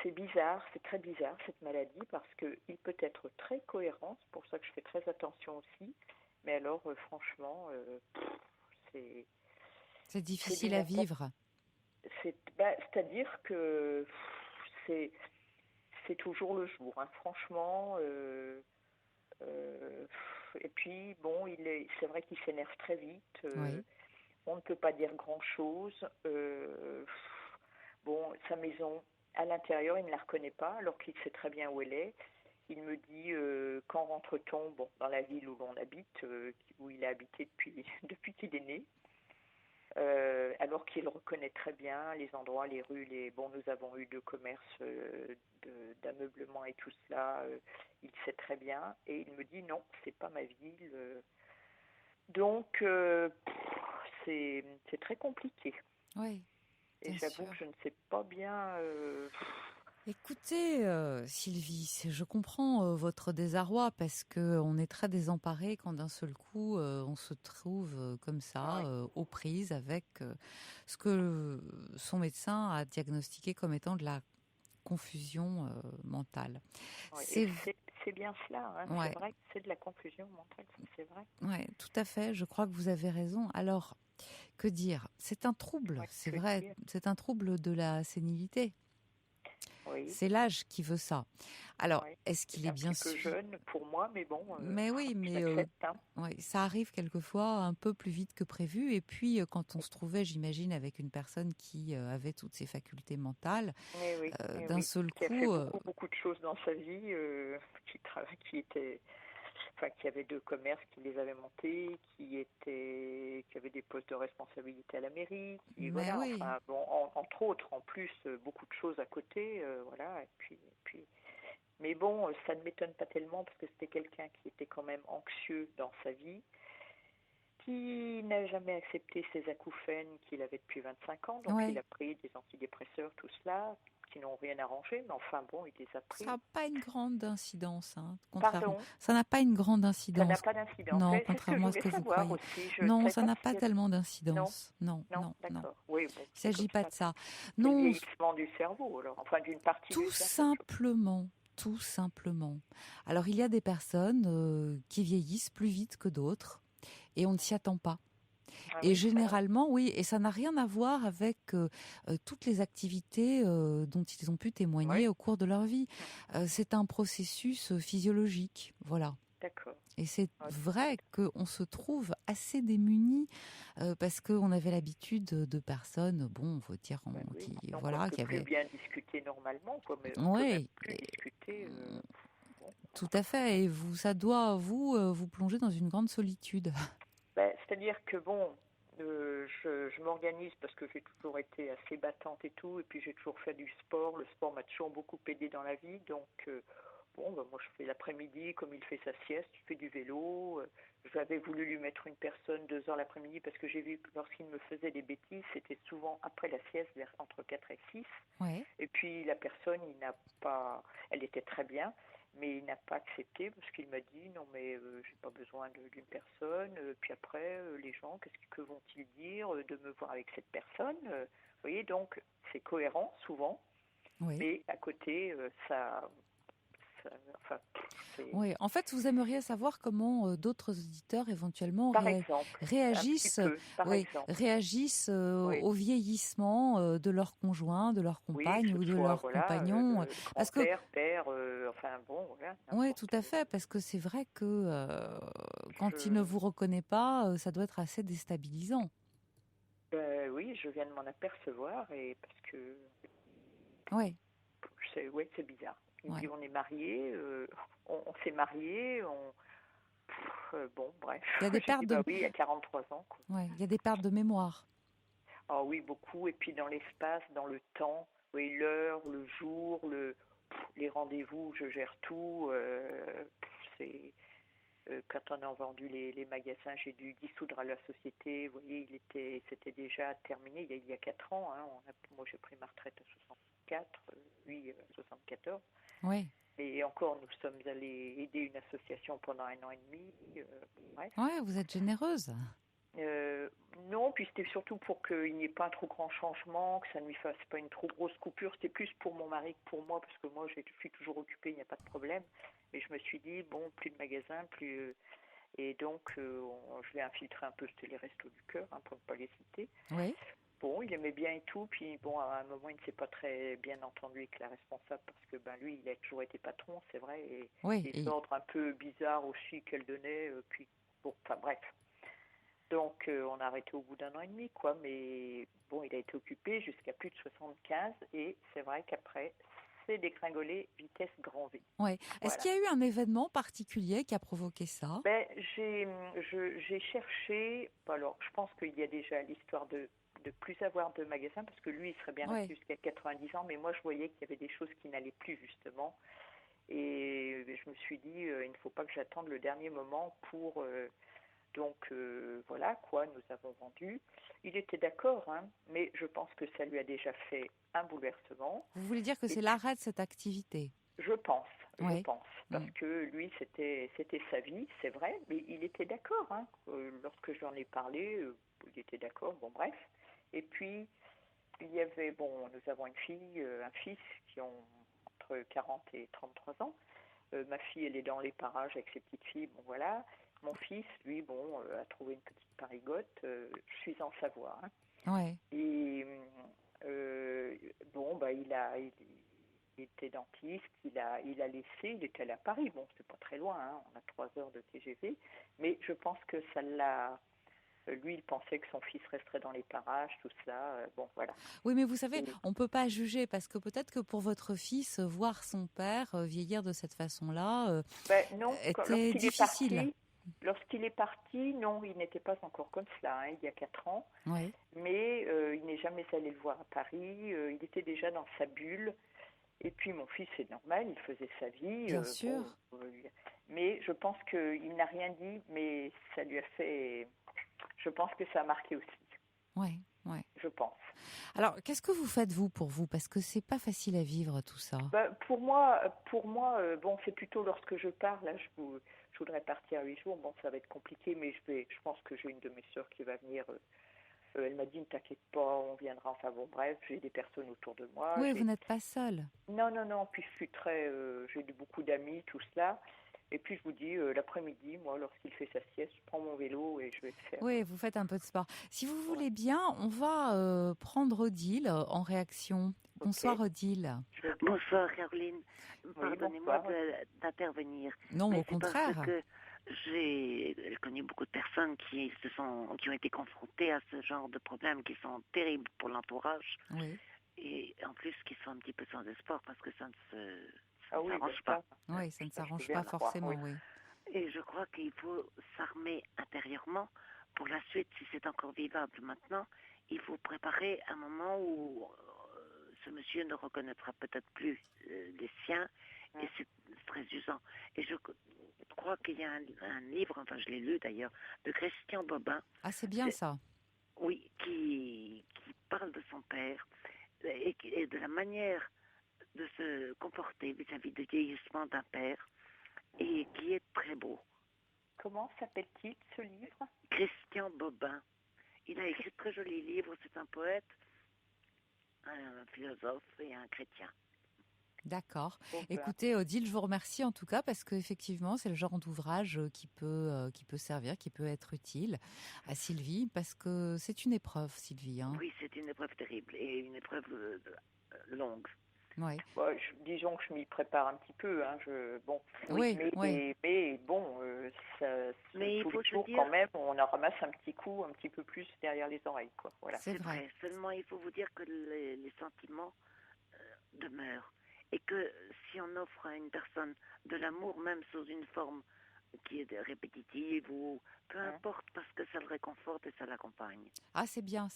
c'est bizarre, c'est très bizarre cette maladie parce qu'il peut être très cohérent. C'est pour ça que je fais très attention aussi. Mais alors, franchement, C'est difficile à vivre. C'est-à-dire que c'est toujours le jour. Franchement. Et puis, bon, c'est vrai qu'il s'énerve très vite. Oui. On ne peut pas dire grand-chose. Bon, sa maison, à l'intérieur, il ne la reconnaît pas, alors qu'il sait très bien où elle est. Il me dit, quand rentre-t-on dans la ville où l'on habite, où il a habité depuis qu'il est né, alors qu'il reconnaît très bien les endroits, les rues, nous avons eu 2 commerces d'ameublement et tout cela, il sait très bien, et il me dit non, c'est pas ma ville. Donc, c'est très compliqué. Oui. Et j'avoue que je ne sais pas bien. Écoutez, Sylvie, je comprends votre désarroi parce que on est très désemparé quand d'un seul coup on se trouve comme ça aux prises avec ce que son médecin a diagnostiqué comme étant de la confusion mentale. Ouais, c'est bien cela. Ouais. C'est vrai que c'est de la confusion mentale, c'est vrai. Oui, tout à fait. Je crois que vous avez raison. Alors, que dire? C'est un trouble, c'est vrai. C'est un trouble de la sénilité. Oui. C'est l'âge qui veut ça. Alors, est-ce qu'il est bien sûr? Un petit peu jeune pour moi, mais bon. Mais oui, mais ça arrive quelquefois un peu plus vite que prévu. Et puis, quand on se trouvait, j'imagine, avec une personne qui avait toutes ses facultés mentales, d'un seul coup, qui a fait beaucoup de choses dans sa vie, qui avait 2 commerces, qui les avait montés, qui avait des postes de responsabilité à la mairie, entre autres, en plus, beaucoup de choses à côté, voilà, et puis, mais bon, ça ne m'étonne pas tellement parce que c'était quelqu'un qui était quand même anxieux dans sa vie, qui n'a jamais accepté ses acouphènes qu'il avait depuis 25 ans, donc il a pris des antidépresseurs, tout cela, qui n'ont rien arrangé, mais enfin bon, il les a pris. Ça n'a pas une grande incidence. Pardon ? Ça n'a pas une grande incidence. Ça n'a pas d'incidence. Non, contrairement à ce que vous croyez. Non, ça n'a pas tellement d'incidence. Non. D'accord. Oui, il ne s'agit pas de ça. Non. Le vieillissement du cerveau, alors. Enfin, d'une partie du cerveau. Tout simplement. Alors, il y a des personnes qui vieillissent plus vite que d'autres et on ne s'y attend pas. Et généralement, oui, et ça n'a rien à voir avec toutes les activités dont ils ont pu témoigner au cours de leur vie. C'est un processus physiologique, voilà. D'accord. Et c'est vrai qu'on se trouve assez démunis parce qu'on avait l'habitude de personnes, on faut dire, qui avaient bien discuté normalement, Tout à fait. Et ça doit vous plonger dans une grande solitude. C'est-à-dire que je m'organise parce que j'ai toujours été assez battante et tout, et puis j'ai toujours fait du sport. Le sport m'a toujours beaucoup aidé dans la vie, donc moi je fais l'après-midi, comme il fait sa sieste, je fais du vélo. J'avais voulu lui mettre une personne 2 heures l'après-midi parce que j'ai vu que lorsqu'il me faisait des bêtises, c'était souvent après la sieste, entre 4 et 6. Ouais. Et puis la personne, elle était très bien, mais il n'a pas accepté parce qu'il m'a dit non mais j'ai pas besoin d'une personne. Puis après les gens, que vont-ils dire de me voir avec cette personne? Vous voyez, donc c'est cohérent souvent, mais à côté oui, en fait, vous aimeriez savoir comment d'autres auditeurs éventuellement réagissent au vieillissement de leur conjoint, de leur compagne ou de leur compagnon. Parce que père, oui, tout à fait, parce que c'est vrai que quand il ne vous reconnaît pas, ça doit être assez déstabilisant. Oui, je viens de m'en apercevoir et parce que c'est bizarre. Il me dit on est mariés, on s'est mariés, bref. Il y a des pertes il y a 43 ans. Il y a des pertes de mémoire. Ah oui, beaucoup. Et puis dans l'espace, dans le temps, l'heure, le jour, les rendez-vous, je gère tout. Quand on a vendu les magasins, j'ai dû dissoudre la société. Vous voyez, c'était déjà terminé il y a 4 ans. Hein. Moi, j'ai pris ma retraite à 64, lui à 74. Oui. Et encore, nous sommes allés aider une association pendant 1 an et demi. Bref. Ouais, vous êtes généreuse. Non, puis c'était surtout pour qu'il n'y ait pas un trop grand changement, que ça ne lui fasse pas une trop grosse coupure. C'était plus pour mon mari que pour moi, parce que moi, je suis toujours occupée, il n'y a pas de problème. Mais je me suis dit, bon, plus de magasins, plus... Et donc, je l'ai infiltré un peu, c'était les Restos du Cœur, hein, pour ne pas les citer. Oui. Bon, il aimait bien et tout, puis bon, à un moment, il ne s'est pas très bien entendu avec la responsable, parce que lui, il a toujours été patron, c'est vrai, et des ordres un peu bizarres aussi qu'elle donnait, puis bon, enfin bref. Donc, on a arrêté au bout d'1 an et demi, quoi, mais bon, il a été occupé jusqu'à plus de 75, et c'est vrai qu'après, c'est dégringolé vitesse grand V. Ouais. Voilà. Est-ce qu'il y a eu un événement particulier qui a provoqué ça? J'ai cherché, alors je pense qu'il y a déjà l'histoire de plus avoir de magasins, parce que lui, il serait bien resté jusqu'à 90 ans, mais moi, je voyais qu'il y avait des choses qui n'allaient plus, justement. Et je me suis dit, il ne faut pas que j'attende le dernier moment pour... Donc, voilà, quoi, nous avons vendu. Il était d'accord, hein, mais je pense que ça lui a déjà fait un bouleversement. Vous voulez dire que c'est l'arrêt de cette activité? Je pense, parce que lui, c'était sa vie, c'est vrai, mais il était d'accord, hein. Lorsque j'en ai parlé, il était d'accord, bon, bref. Et puis, il y avait, bon, nous avons une fille, un fils qui ont entre 40 et 33 ans. Ma fille, elle est dans les parages avec ses petites filles, bon, voilà. Mon fils, lui, bon, a trouvé une petite parigote. Je suis en Savoie. Hein. Ouais. Et bon, il était dentiste. Il a laissé. Il était allé à Paris. Bon, c'est pas très loin. Hein, on a 3 heures de TGV. Mais je pense que ça l'a. Lui, il pensait que son fils resterait dans les parages, tout ça. Bon, voilà. Oui, mais vous savez, on ne peut pas juger parce que peut-être que pour votre fils, voir son père vieillir de cette façon-là était difficile. Lorsqu'il est parti, non, il n'était pas encore comme cela, hein, il y a 4 ans. Oui. Mais il n'est jamais allé le voir à Paris. Il était déjà dans sa bulle. Et puis mon fils, c'est normal, il faisait sa vie. Bien sûr. Mais je pense qu'il n'a rien dit, mais ça lui a fait... Je pense que ça a marqué aussi. Oui, oui. Je pense. Alors, qu'est-ce que vous faites, vous, pour vous? Parce que c'est pas facile à vivre, tout ça. Pour moi, bon, c'est plutôt lorsque je pars, là, je voudrais partir à 8 jours. Bon, ça va être compliqué, mais je pense que j'ai une de mes sœurs qui va venir. Elle m'a dit, ne t'inquiète pas, on viendra. Enfin bon, bref, j'ai des personnes autour de moi. Oui, vous n'êtes pas seule. Non. Puis j'ai beaucoup d'amis, tout cela. Et puis je vous dis, l'après-midi, moi, lorsqu'il fait sa sieste, je prends mon vélo et je vais le faire. Oui, vous faites un peu de sport. Si vous voulez bien, on va prendre Odile en réaction. Bonsoir, Odile. Bonsoir, Caroline. Pardonnez-moi d'intervenir. Non, au contraire. Parce que j'ai connu beaucoup de personnes qui ont été confrontées à ce genre de problèmes qui sont terribles pour l'entourage. Oui. Et en plus, qui sont un petit peu sans espoir parce que ça ne s'arrange pas. Oui, ça ne s'arrange pas forcément, oui. Et je crois qu'il faut s'armer intérieurement pour la suite, si c'est encore vivable maintenant. Il faut préparer un moment où ce monsieur ne reconnaîtra peut-être plus les siens et c'est très usant. Et je crois qu'il y a un livre, enfin je l'ai lu d'ailleurs, de Christian Bobin. Ah, c'est bien ça. Oui, qui parle de son père et de la manière de se comporter vis-à-vis du vieillissement d'un père et qui est très beau. Comment s'appelle-t-il ce livre? Christian Bobin. Il a écrit de très jolis livres, c'est un poète, un philosophe et un chrétien. D'accord. Écoutez, Odile, je vous remercie en tout cas parce qu'effectivement, c'est le genre d'ouvrage qui peut servir, qui peut être utile à Sylvie parce que c'est une épreuve, Sylvie. Hein. Oui, c'est une épreuve terrible et une épreuve longue. Oui. Disons que je m'y prépare un petit peu. Hein, mais bon, mais il faut tous les jours, quand même, on en ramasse un petit coup, un petit peu plus derrière les oreilles. Quoi. Voilà. C'est vrai. Seulement, il faut vous dire que les sentiments demeurent. Et que si on offre à une personne de l'amour, même sous une forme qui est répétitive ou peu importe, parce que ça le réconforte et ça l'accompagne. Ah, c'est bien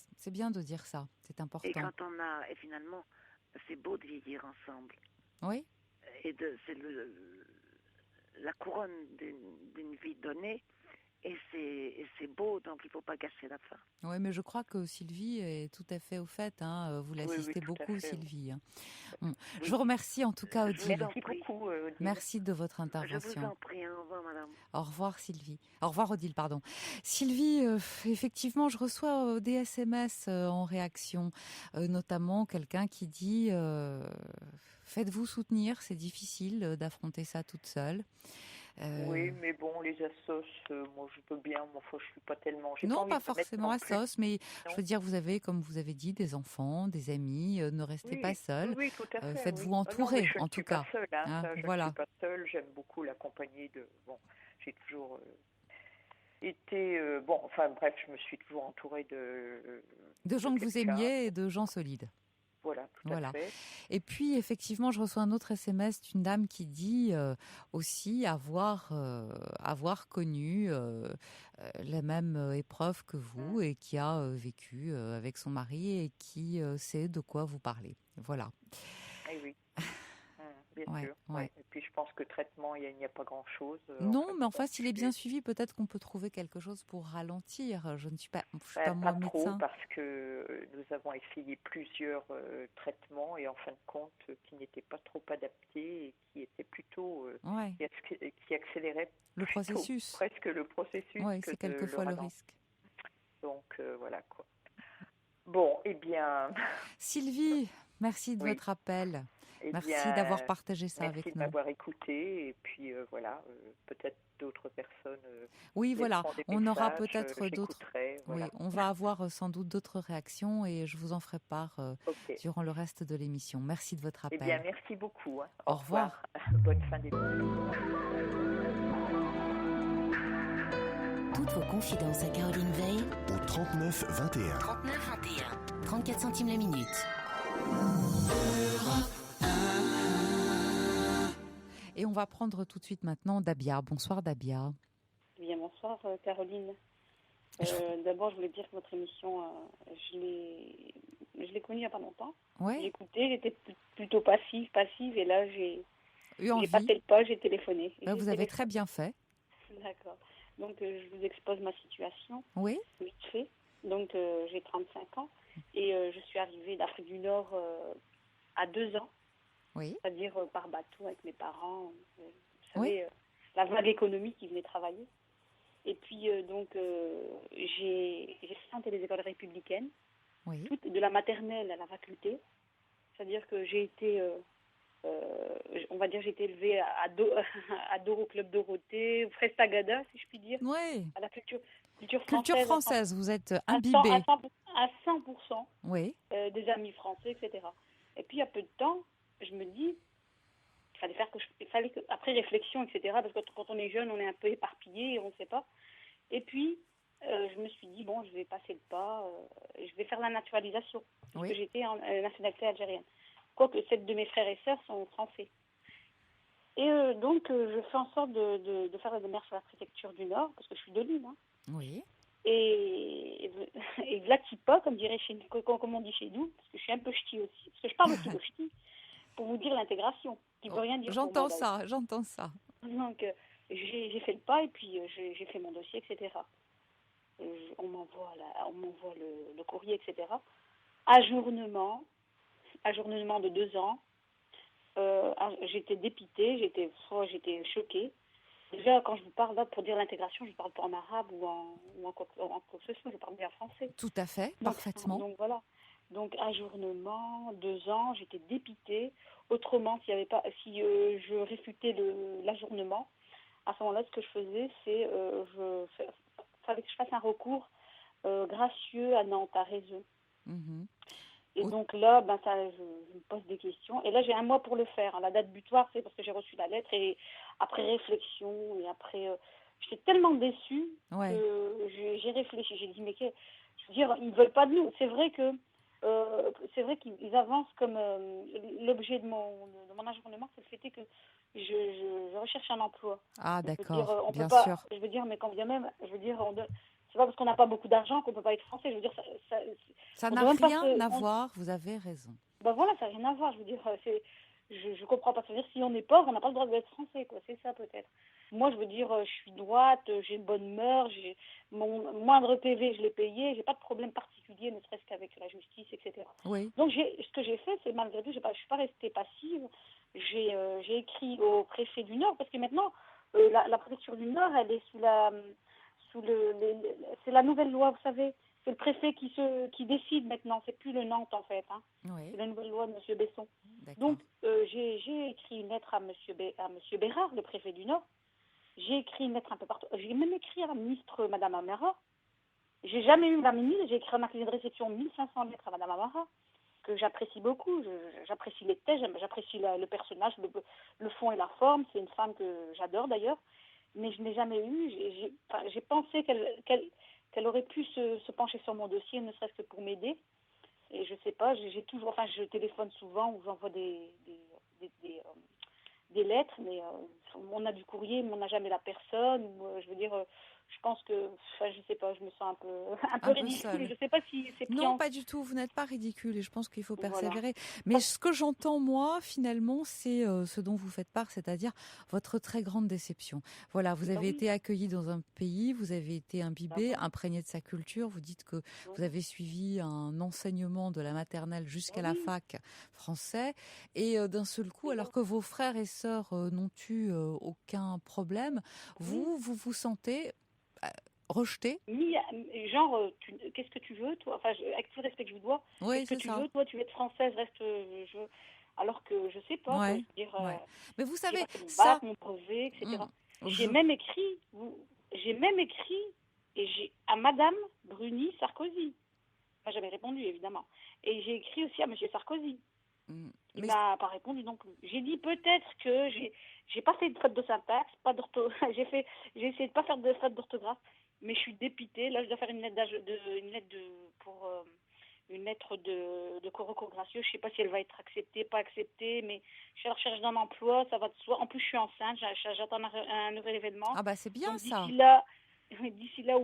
de dire ça, c'est important. Et quand et finalement, c'est beau de vieillir ensemble. Oui. Et c'est la couronne d'une vie donnée. Et c'est beau, donc il ne faut pas gâcher la fin. Oui, mais je crois que Sylvie est tout à fait au fait. Vous l'assistez beaucoup, Sylvie. Bon. Oui. Je vous remercie en tout cas, Odile. Merci beaucoup, Odile. Merci de votre intervention. Je vous en prie. Au revoir, madame. Au revoir, Sylvie. Au revoir, Odile, pardon. Sylvie, effectivement, je reçois des SMS en réaction, notamment quelqu'un qui dit faites-vous soutenir, c'est difficile d'affronter ça toute seule. Oui, mais bon, les assos, moi je peux bien, je suis pas tellement... Non, pas forcément assos, mais non. Je veux dire, vous avez, comme vous avez dit, des enfants, des amis, ne restez pas seul. Oui, tout à fait. Faites-vous entourer, en tout cas. Je ne voilà. suis pas seule, j'aime beaucoup la compagnie de... Bon, j'ai toujours été... je me suis toujours entourée de gens que vous aimiez et de gens solides. Voilà, tout à fait. Et puis, effectivement, je reçois un autre SMS d'une dame qui dit aussi avoir connu la même épreuve que vous et qui a vécu avec son mari et qui sait de quoi vous parlez. Voilà. Eh oui. Bien sûr. Ouais. Et puis je pense que traitement, il n'y a pas grand-chose. Non, mais enfin, s'il est bien suivi, peut-être qu'on peut trouver quelque chose pour ralentir. Je ne suis pas, pas moi trop, médecin. Parce que nous avons essayé plusieurs traitements et en fin de compte, qui n'étaient pas trop adaptés et qui étaient plutôt qui accéléraient le processus. Presque le processus. Oui, c'est quelquefois le risque. Donc voilà quoi. Bon, eh bien. Sylvie, merci de votre appel. Merci d'avoir partagé ça avec nous. Merci de m'avoir écouté et puis peut-être d'autres personnes. Oui, voilà, on aura peut-être d'autres. Voilà. Oui, on va avoir sans doute d'autres réactions et je vous en ferai part durant le reste de l'émission. Merci de votre appel. Eh bien, merci beaucoup. Hein. Au revoir. Bonne fin d'émission. Toutes vos confidences à Caroline Veil au 39 21. 39 21. 34 centimes la minute. Et on va prendre tout de suite maintenant Dabia. Bonsoir Dabia. Bien, bonsoir Caroline. D'abord, je voulais dire que votre émission, je l'ai connue il n'y a pas longtemps. Ouais. J'ai écouté, j'étais plutôt passive, et là j'ai passé le pas, j'ai téléphoné. Vous avez très bien fait. D'accord. Donc je vous expose ma situation. Oui. Vite fait. Donc j'ai 35 ans et je suis arrivée d'Afrique du Nord à 2 ans. Oui. C'est-à-dire par bateau avec mes parents. Vous savez, la vague économique qui venait travailler. Et puis, j'ai fréquenté les écoles républicaines, de la maternelle à la faculté. C'est-à-dire que j'ai été, j'ai été élevée à Doro, Club Dorothée, Frestagada, si je puis dire. Oui. À la culture française, vous êtes imbibée. À 100%. Oui. Des amis français, etc. Et puis, il y a peu de temps, je me dis, il fallait que, après réflexion, etc., parce que quand on est jeune, on est un peu éparpillé et on ne sait pas. Et puis, je me suis dit, bon, je vais passer le pas, je vais faire la naturalisation, parce que j'étais en nationalité algérienne. Quoique 7 de mes frères et sœurs sont français. Et donc, je fais en sorte de faire la démarche à la préfecture du Nord, parce que je suis de Lille. Hein. Oui. Et Vlatipa, comme on dit chez nous, parce que je suis un peu ch'ti aussi, parce que je parle aussi de ch'ti, pour vous dire l'intégration, qui ne veut rien dire. J'entends ça. Donc, j'ai fait le pas et puis j'ai fait mon dossier, etc. On m'envoie le courrier, etc. Ajournement de 2 ans. J'étais dépitée, j'étais choquée. Déjà, quand je vous parle là pour dire l'intégration, je ne parle pas en arabe ou en quoi que ce soit, je parle bien français. Tout à fait, parfaitement. Donc voilà. Donc ajournement, 2 ans, j'étais dépitée. Autrement, si je réfutais l'ajournement, à ce moment-là, ce que je faisais, c'est fallait que je fasse un recours gracieux à Nantes, à Réseau. Et donc là, je me pose des questions. Et là, j'ai 1 mois pour le faire. Hein. La date butoir, c'est parce que j'ai reçu la lettre. Et après réflexion, et après... j'étais tellement déçue que j'ai réfléchi. J'ai dit, mais je veux dire, ils ne veulent pas de nous. C'est vrai qu'ils avancent comme... l'objet de mon ajournement, c'est le fait que je recherche un emploi. Ah, d'accord, bien sûr. Je veux dire, mais quand bien même, c'est pas parce qu'on n'a pas beaucoup d'argent qu'on ne peut pas être français. Je veux dire, ça n'a rien à voir, vous avez raison. Voilà, ça n'a rien à voir. Je veux dire, je comprends pas. C'est-à-dire, si on est pauvre, on n'a pas le droit d'être français, quoi. C'est ça, peut-être. Moi, je veux dire, je suis droite, j'ai une bonne mœurs, j'ai mon moindre PV, je l'ai payé, j'ai pas de problème particulier, ne serait-ce qu'avec la justice, etc. Oui. Donc, ce que j'ai fait, c'est malgré tout, je suis pas restée passive. J'ai écrit au préfet du Nord, parce que maintenant, la préfecture du Nord, elle est c'est la nouvelle loi, vous savez. C'est le préfet qui décide maintenant, c'est plus le Nantes en fait. Hein. Oui. C'est la nouvelle loi de M. Besson. D'accord. Donc j'ai écrit une lettre à Monsieur Bérard, le préfet du Nord. J'ai écrit une lettre un peu partout. J'ai même écrit à la ministre Madame Amara. J'ai jamais eu la ministre, j'ai écrit un accusé de réception 1500 lettres à Madame Amara, que j'apprécie beaucoup. J'apprécie les textes, j'apprécie le personnage, le fond et la forme. C'est une femme que j'adore d'ailleurs. Mais je n'ai jamais eu. J'ai pensé qu'elle aurait pu se pencher sur mon dossier, ne serait-ce que pour m'aider. Et je sais pas, je téléphone souvent ou j'envoie des lettres, mais on a du courrier, mais on n'a jamais la personne. Je veux dire, je pense que, je sais pas, je me sens un peu ridicule. Seule. Je sais pas si c'est pris Non, pas du tout. Vous n'êtes pas ridicule et je pense qu'il faut persévérer. Voilà. Mais ce que j'entends, moi, finalement, c'est ce dont vous faites part, c'est-à-dire votre très grande déception. Voilà, vous avez été accueilli dans un pays, vous avez été imbibé, imprégné de sa culture. Vous dites que vous avez suivi un enseignement de la maternelle jusqu'à la fac français. Et d'un seul coup, alors que vos frères et sœurs n'ont eu aucun problème, vous vous sentez rejeté. Genre, qu'est-ce que tu veux, toi? Enfin, avec tout le respect que je vous dois, qu'est-ce que tu veux, toi? Tu veux être française, reste. Alors que je sais pas. Ouais, quoi, je veux dire, mais vous savez, ça, mon brevet, etc. J'ai même écrit, à Madame Bruni Sarkozy. Moi, j'avais répondu évidemment, et j'ai écrit aussi à Monsieur Sarkozy. Il m'a pas répondu non plus. J'ai dit peut-être que j'ai pas fait de faute de syntaxe, pas j'ai essayé de pas faire de faute d'orthographe, mais je suis dépitée. Là, je dois faire une lettre de concours gracieux. Je sais pas si elle va être acceptée, pas acceptée, mais je suis à la recherche d'un emploi, ça va de soi. En plus, je suis enceinte, j'attends un nouvel événement. Ah bah c'est bien. Donc, ça. D'ici là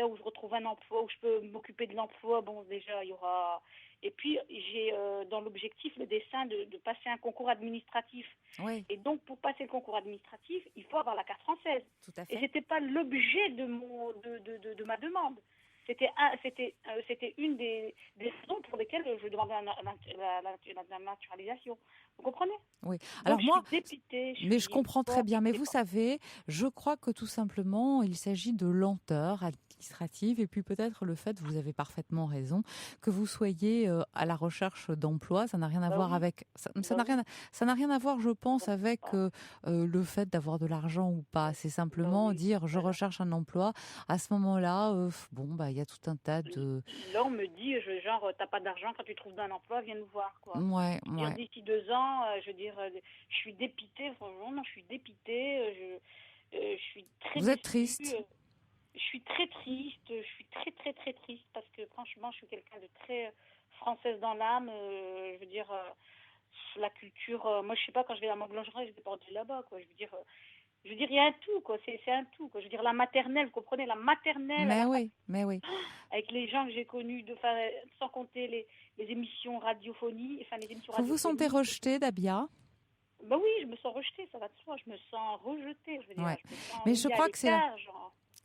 où je retrouve un emploi, où je peux m'occuper de l'emploi, bon, déjà, il y aura... Et puis, j'ai dans l'objectif le dessein de passer un concours administratif. Oui. Et donc, pour passer le concours administratif, il faut avoir la carte française. Tout à fait. Et ce n'était pas l'objet de ma demande. C'était une des raisons pour lesquelles je demandais la naturalisation. Vous comprenez? Oui. Alors moi, je suis dépitée, je comprends très bien. Mais vous savez, je crois que tout simplement, il s'agit de lenteur administrative et puis peut-être le fait, vous avez parfaitement raison, que vous soyez à la recherche d'emploi. Ça n'a rien à voir avec. Ça n'a rien à voir, je pense, avec le fait d'avoir de l'argent ou pas. C'est simplement dire, je recherche un emploi. À ce moment-là, il y a tout un tas de... Là, on me dit, genre, t'as pas d'argent, quand tu trouves un emploi, viens nous voir, quoi. Ouais. D'ici 2 ans, je veux dire, je suis dépitée, franchement, je suis dépitée, je suis très Vous êtes triste? Je suis très triste, je suis très, très, très triste, parce que franchement, je suis quelqu'un de très française dans l'âme, je veux dire, la culture, moi, je sais pas, quand je vais à ma boulangerie, je vais porter là-bas, quoi, je veux dire, il y a un tout, quoi. C'est un tout, quoi. Je veux dire, la maternelle, vous comprenez, la maternelle. Mais oui. Avec les gens que j'ai connus, sans compter les émissions radiophoniques. Vous vous sentez rejetée, Dabia? Ben oui, je me sens rejetée, ça va de soi. Je me sens rejetée, je veux dire. Mais je crois que c'est là.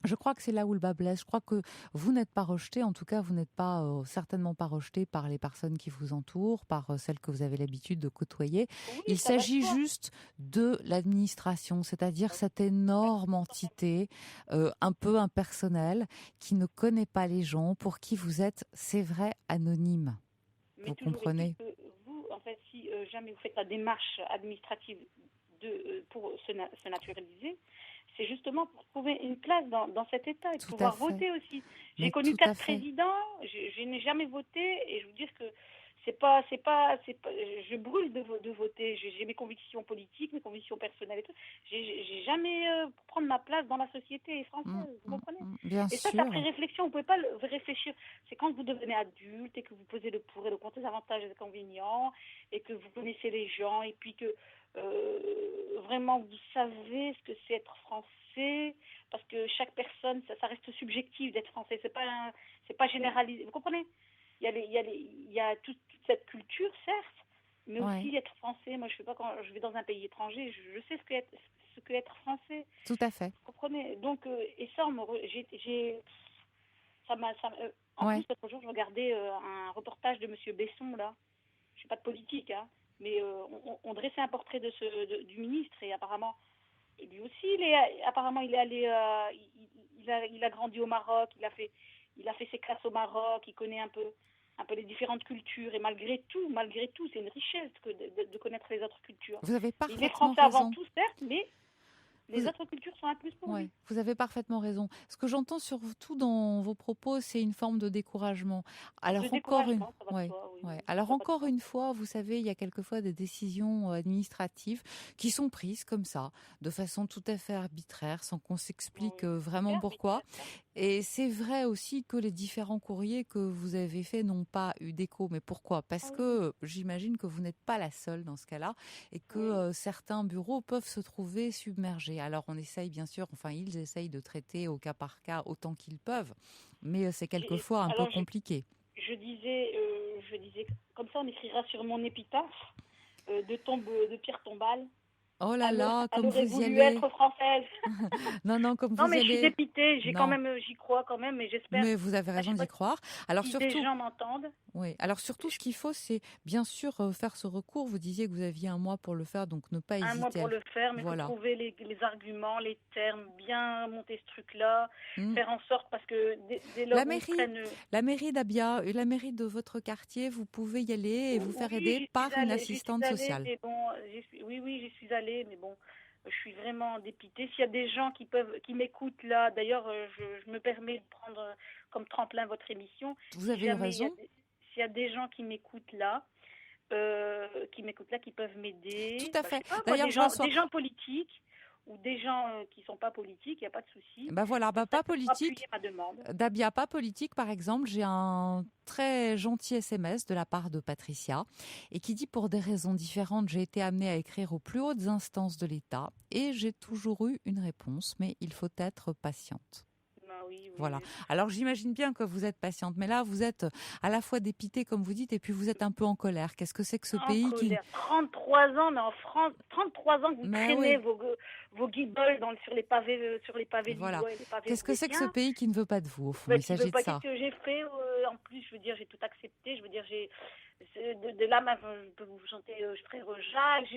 Je crois que c'est là où le bas blesse. Je crois que vous n'êtes pas rejeté, en tout cas, vous n'êtes pas certainement pas rejeté par les personnes qui vous entourent, par celles que vous avez l'habitude de côtoyer. Il s'agit juste de l'administration, c'est-à-dire cette énorme entité un peu impersonnelle qui ne connaît pas les gens, pour qui vous êtes, c'est vrai, anonyme. Mais vous comprenez? Vous, en fait, si jamais vous faites la démarche administrative pour se naturaliser, c'est justement pour trouver une place dans cet État et de pouvoir voter aussi. J'ai connu 4 présidents, je n'ai jamais voté, et je vous dis que c'est pas, je brûle de voter. J'ai mes convictions politiques, mes convictions personnelles et tout. J'ai jamais prendre ma place dans la société française, vous comprenez? Bien et ça, sûr. après réflexion, vous pouvez pas réfléchir. C'est quand vous devenez adulte et que vous posez le pour et le contre, les avantages et les inconvénients, et que vous connaissez les gens, et puis que vraiment vous savez ce que c'est être français, parce que chaque personne, ça reste subjectif d'être français, c'est pas généralisé, vous comprenez? Il y a toute cette culture, certes, mais Ouais. aussi être français. Moi, je fais pas quand je vais dans un pays étranger, je sais ce que être français. Tout à fait. Vous comprenez? Donc, et ça, en Ouais. plus, l'autre jour, je regardais un reportage de Monsieur Besson, là. Je suis pas de politique, hein, mais on dressait un portrait du ministre, et apparemment, lui aussi, apparemment, il est allé, il a grandi au Maroc, il a fait ses classes au Maroc, il connaît un peu les différentes cultures, et malgré tout, c'est une richesse de connaître les autres cultures. Vous avez Il est parfaitement français avant raison. tout, certes, mais les autres cultures sont un plus pour Ouais, lui. vous avez parfaitement raison. Ce que j'entends surtout dans vos propos, c'est une forme de découragement. Alors De encore une, découragement, ça va de ouais, soi, oui, ouais. oui, Alors ça va de encore soi. une fois, vous savez, il y a quelquefois des décisions administratives qui sont prises comme ça, de façon tout à fait arbitraire, sans qu'on s'explique vraiment pourquoi. Et c'est vrai aussi que les différents courriers que vous avez faits n'ont pas eu d'écho. Mais pourquoi? Parce que j'imagine que vous n'êtes pas la seule dans ce cas-là et que certains bureaux peuvent se trouver submergés. Alors on essaye bien sûr, enfin ils essayent de traiter au cas par cas autant qu'ils peuvent, mais c'est quelquefois un peu compliqué. Je disais, comme ça on écrira sur mon épitaphe de Pierre Tombal. Oh là là, comme elle aurait vous y voulu allez. être française. Non, comme non, vous y mais allez. je suis dépitée. J'y Non. crois quand même, mais j'espère. Mais vous avez raison d'y croire. Alors si surtout, des gens m'entendent. Oui. Alors surtout, ce qu'il faut, c'est bien sûr faire ce recours. Vous disiez que vous aviez un mois pour le faire, donc ne pas hésiter. Un mois pour le faire, mais il faut trouver les arguments, les termes, bien monter ce truc-là, faire en sorte, parce que dès lors la mairie d'Abia et la mairie de votre quartier, vous pouvez y aller et vous faire aider par une assistante sociale. Mais bon, j'y suis allée, mais bon. Je suis vraiment dépitée. S'il y a des gens qui m'écoutent là, d'ailleurs, je me permets de prendre comme tremplin votre émission. Vous avez raison. S'il y a des gens qui m'écoutent là, qui peuvent m'aider. Tout à fait. D'ailleurs, des gens politiques ou des gens qui sont pas politiques, il n'y a pas de souci. Voilà, pas politique. Ma demande. D'Abia, pas politique, par exemple, j'ai un très gentil SMS de la part de Patricia et qui dit: pour des raisons différentes, j'ai été amenée à écrire aux plus hautes instances de l'État et j'ai toujours eu une réponse, mais il faut être patiente. Voilà. Alors j'imagine bien que vous êtes patiente, mais là vous êtes à la fois dépitée comme vous dites et puis vous êtes un peu en colère. Qu'est-ce que c'est que ce pays qui 33 ans, mais en France, 33 ans que vous traînez vos guibolles sur les pavés, Voilà. Les pavés. Qu'est-ce que c'est que ce pays qui ne veut pas de vous au fond? Il s'agit de ça. Qu'est-ce que j'ai fait en plus? Je veux dire, j'ai tout accepté. Je veux dire, de là, je peux vous chanter Frère Jacques,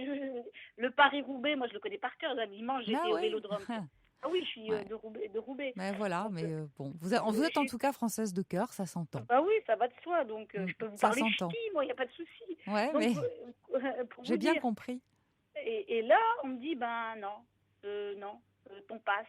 le Paris-Roubaix. Moi, je le connais par cœur. Dimanche, j'étais au Vélodrome. Ah oui, je suis de Roubaix. Mais voilà, bon, vous êtes en tout cas française de cœur, ça s'entend. Bah oui, ça va de soi, donc je peux vous parler ch'ti, moi, il n'y a pas de souci. Ouais, donc, mais j'ai bien compris. Et là, on me dit, non, ton passe,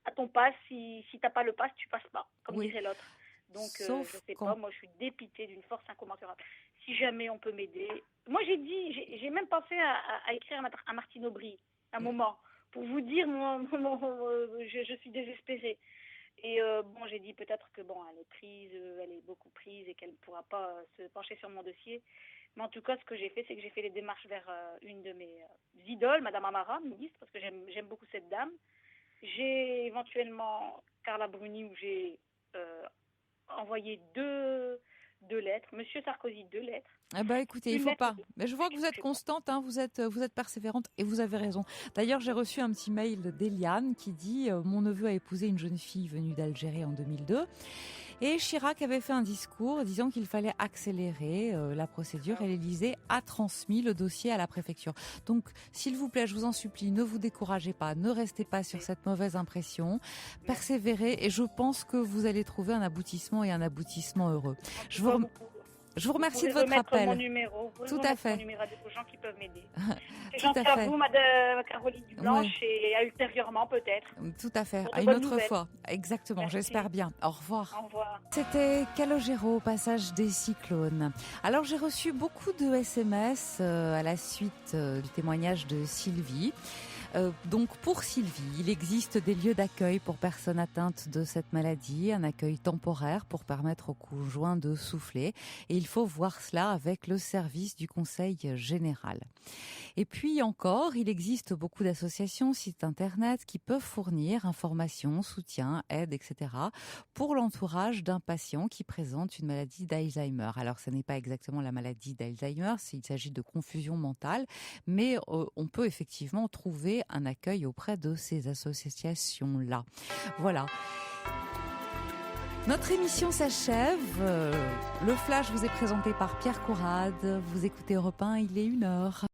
à ton passe, si t'as pas le passe, tu passes pas, comme dirait l'autre. Donc, je sais pas, moi, je suis dépitée d'une force incommensurable. Si jamais on peut m'aider. Moi, j'ai même pensé à écrire à Martine Aubry, un moment. Pour vous dire, je suis désespérée. Et j'ai dit peut-être que elle est beaucoup prise et qu'elle ne pourra pas se pencher sur mon dossier. Mais en tout cas, ce que j'ai fait, c'est que j'ai fait les démarches vers une de mes idoles, Madame Amara, ministre, parce que j'aime beaucoup cette dame. J'ai éventuellement Carla Bruni, où j'ai envoyé deux lettres. Monsieur Sarkozy, 2 lettres. Eh ben, écoutez, il faut pas. Mais je vois que vous êtes constante, hein, vous êtes persévérante et vous avez raison. D'ailleurs, j'ai reçu un petit mail d'Eliane qui dit mon neveu a épousé une jeune fille venue d'Algérie en 2002 et Chirac avait fait un discours disant qu'il fallait accélérer la procédure et l'Élysée a transmis le dossier à la préfecture. Donc, s'il vous plaît, je vous en supplie, ne vous découragez pas, ne restez pas sur cette mauvaise impression, persévérez et je pense que vous allez trouver un aboutissement et un aboutissement heureux. Je vous remercie de votre appel. Mon numéro. Tout à fait. Mon numéro aux gens qui peuvent m'aider. C'est gentil à vous, Madame Caroline Dublanche, et ultérieurement peut-être. Tout à fait. À une autre fois. Exactement. J'espère bien. Au revoir. Au revoir. C'était Calogero, passage des cyclones. Alors j'ai reçu beaucoup de SMS à la suite du témoignage de Sylvie. Donc pour Sylvie, il existe des lieux d'accueil pour personnes atteintes de cette maladie, un accueil temporaire pour permettre aux conjoints de souffler. Et il faut voir cela avec le service du Conseil général. Et puis encore, il existe beaucoup d'associations, sites internet qui peuvent fournir informations, soutien, aide, etc. pour l'entourage d'un patient qui présente une maladie d'Alzheimer. Alors, ce n'est pas exactement la maladie d'Alzheimer, il s'agit de confusion mentale, mais on peut effectivement trouver un accueil auprès de ces associations-là. Voilà. Notre émission s'achève. Le Flash vous est présenté par Pierre Courade. Vous écoutez Europe 1, il est 1h.